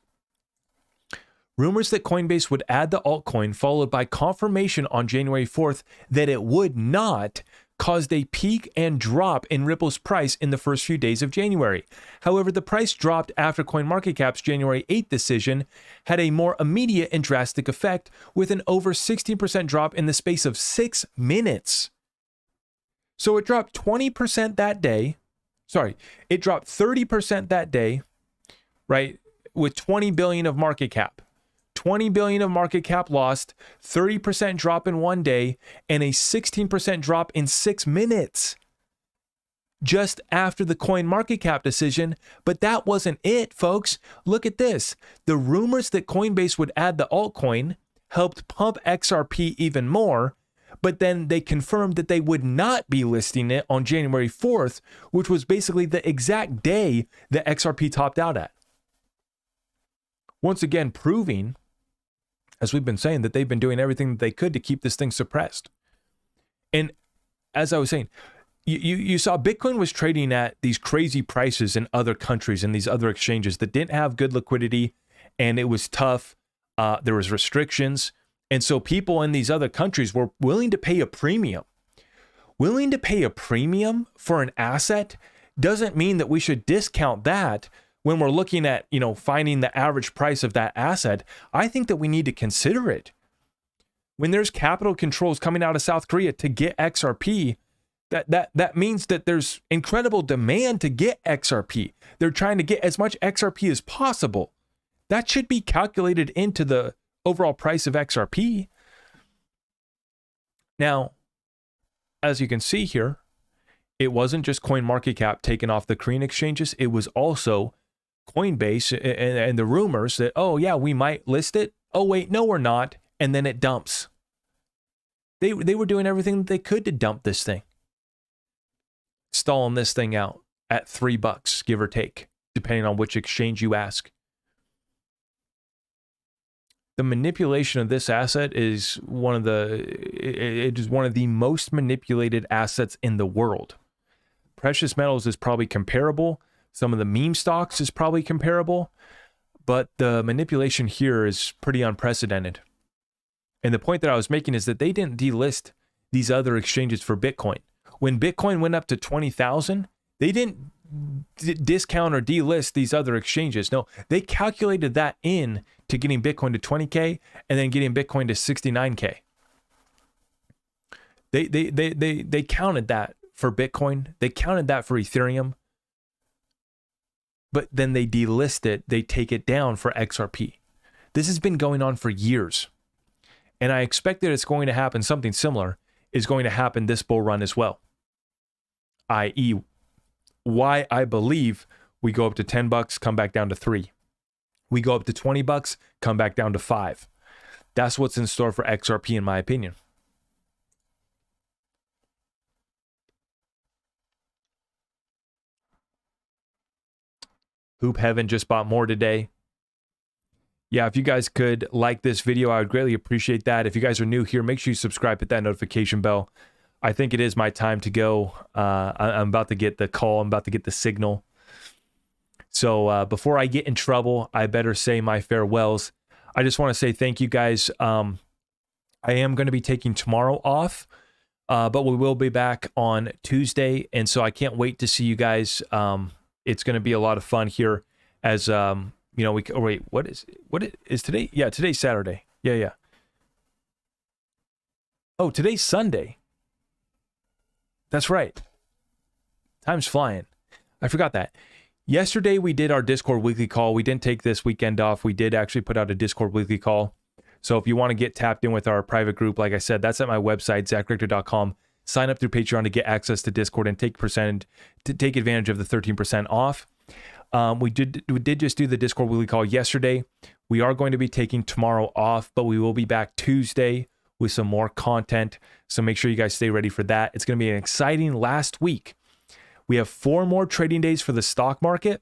would add the altcoin, followed by confirmation on January 4th that it would not, caused a peak and drop in Ripple's price in the first few days of January. However, the price dropped after CoinMarketCap's January 8th decision had a more immediate and drastic effect, with an over 16% drop in the space of 6 minutes. So it dropped 20% that day. Sorry, it dropped 30% that day, right? With 20 billion of market cap. 20 billion of market cap lost, 30% drop in one day, and a 16% drop in 6 minutes. Just after the CoinMarketCap decision, but that wasn't it, folks. Look at this. The rumors that Coinbase would add the altcoin helped pump XRP even more, but then they confirmed that they would not be listing it on January 4th, which was basically the exact day that XRP topped out at. Once again, proving, as we've been saying, that they've been doing everything that they could to keep this thing suppressed. And as I was saying, you saw Bitcoin was trading at these crazy prices in other countries and these other exchanges that didn't have good liquidity, and it was tough. There was restrictions. And so people in these other countries were willing to pay a premium. Willing to pay a premium for an asset doesn't mean that we should discount that when we're looking at, finding the average price of that asset. I think that we need to consider it. When there's capital controls coming out of South Korea to get XRP, that means that there's incredible demand to get XRP. They're trying to get as much XRP as possible. That should be calculated into the overall price of XRP. Now, as you can see here, it wasn't just CoinMarketCap taking off the Korean exchanges. It was also Coinbase and the rumors that, oh yeah, we might list it. Oh wait, no, we're not. And then it dumps. They were doing everything that they could to dump this thing. Stalling this thing out at $3, give or take, depending on which exchange you ask. The manipulation of this asset is one of the most manipulated assets in the world. Precious metals is probably comparable. Some of the meme stocks is probably comparable, but the manipulation here is pretty unprecedented. And the point that I was making is that they didn't delist these other exchanges for Bitcoin. When Bitcoin went up to 20,000, they didn't discount or delist these other exchanges. No, they calculated that in to getting Bitcoin to 20K and then getting Bitcoin to 69K. They counted that for Bitcoin. They counted that for Ethereum. But then they delist it. They take it down for XRP. This has been going on for years. And I expect that it's going to happen. Something similar is going to happen this bull run as well. i.e., why I believe we go up to $10, come back down to $3. We go up to $20, come back down to $5. That's what's in store for XRP, in my opinion. Hoop Heaven just bought more today. Yeah, if you guys could like this video, I would greatly appreciate that. If you guys are new here, make sure you subscribe, hit that notification bell. I think it is my time to go. I'm about to get the call. I'm about to get the signal. So before I get in trouble, I better say my farewells. I just want to say thank you guys. I am going to be taking tomorrow off, but we will be back on Tuesday. And so I can't wait to see you guys. It's going to be a lot of fun here as, wait, what is today? Yeah, today's Saturday. Yeah. Oh, today's Sunday. That's right. Time's flying. I forgot that. Yesterday, we did our Discord weekly call. We didn't take this weekend off. We did actually put out a Discord weekly call. So if you want to get tapped in with our private group, like I said, that's at my website, zachrector.com. Sign up through Patreon to get access to Discord and take advantage of the 13% off. We did just do the Discord weekly call yesterday. We are going to be taking tomorrow off, but we will be back Tuesday with some more content. So make sure you guys stay ready for that. It's going to be an exciting last week. We have 4 more trading days for the stock market.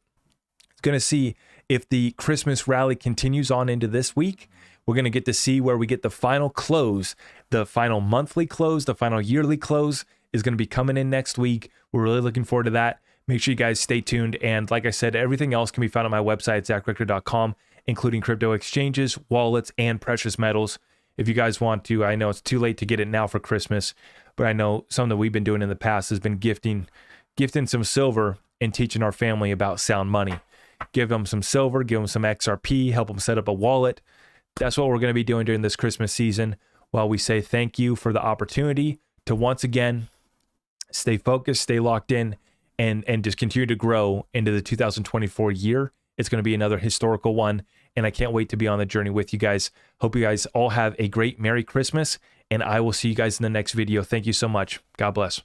It's going to see if the Christmas rally continues on into this week. We're going to get to see where we get the final close. The final monthly close, the final yearly close is going to be coming in next week. We're really looking forward to that. Make sure you guys stay tuned. And like I said, everything else can be found on my website, zachrector.com, including crypto exchanges, wallets, and precious metals. If you guys want to, I know it's too late to get it now for Christmas, but I know something that we've been doing in the past has been gifting some silver and teaching our family about sound money. Give them some silver, give them some XRP, help them set up a wallet. That's what we're going to be doing during this Christmas season while we say thank you for the opportunity to once again stay focused, stay locked in, and just continue to grow into the 2024 year. It's going to be another historical one, and I can't wait to be on the journey with you guys. Hope you guys all have a great Merry Christmas, and I will see you guys in the next video. Thank you so much. God bless.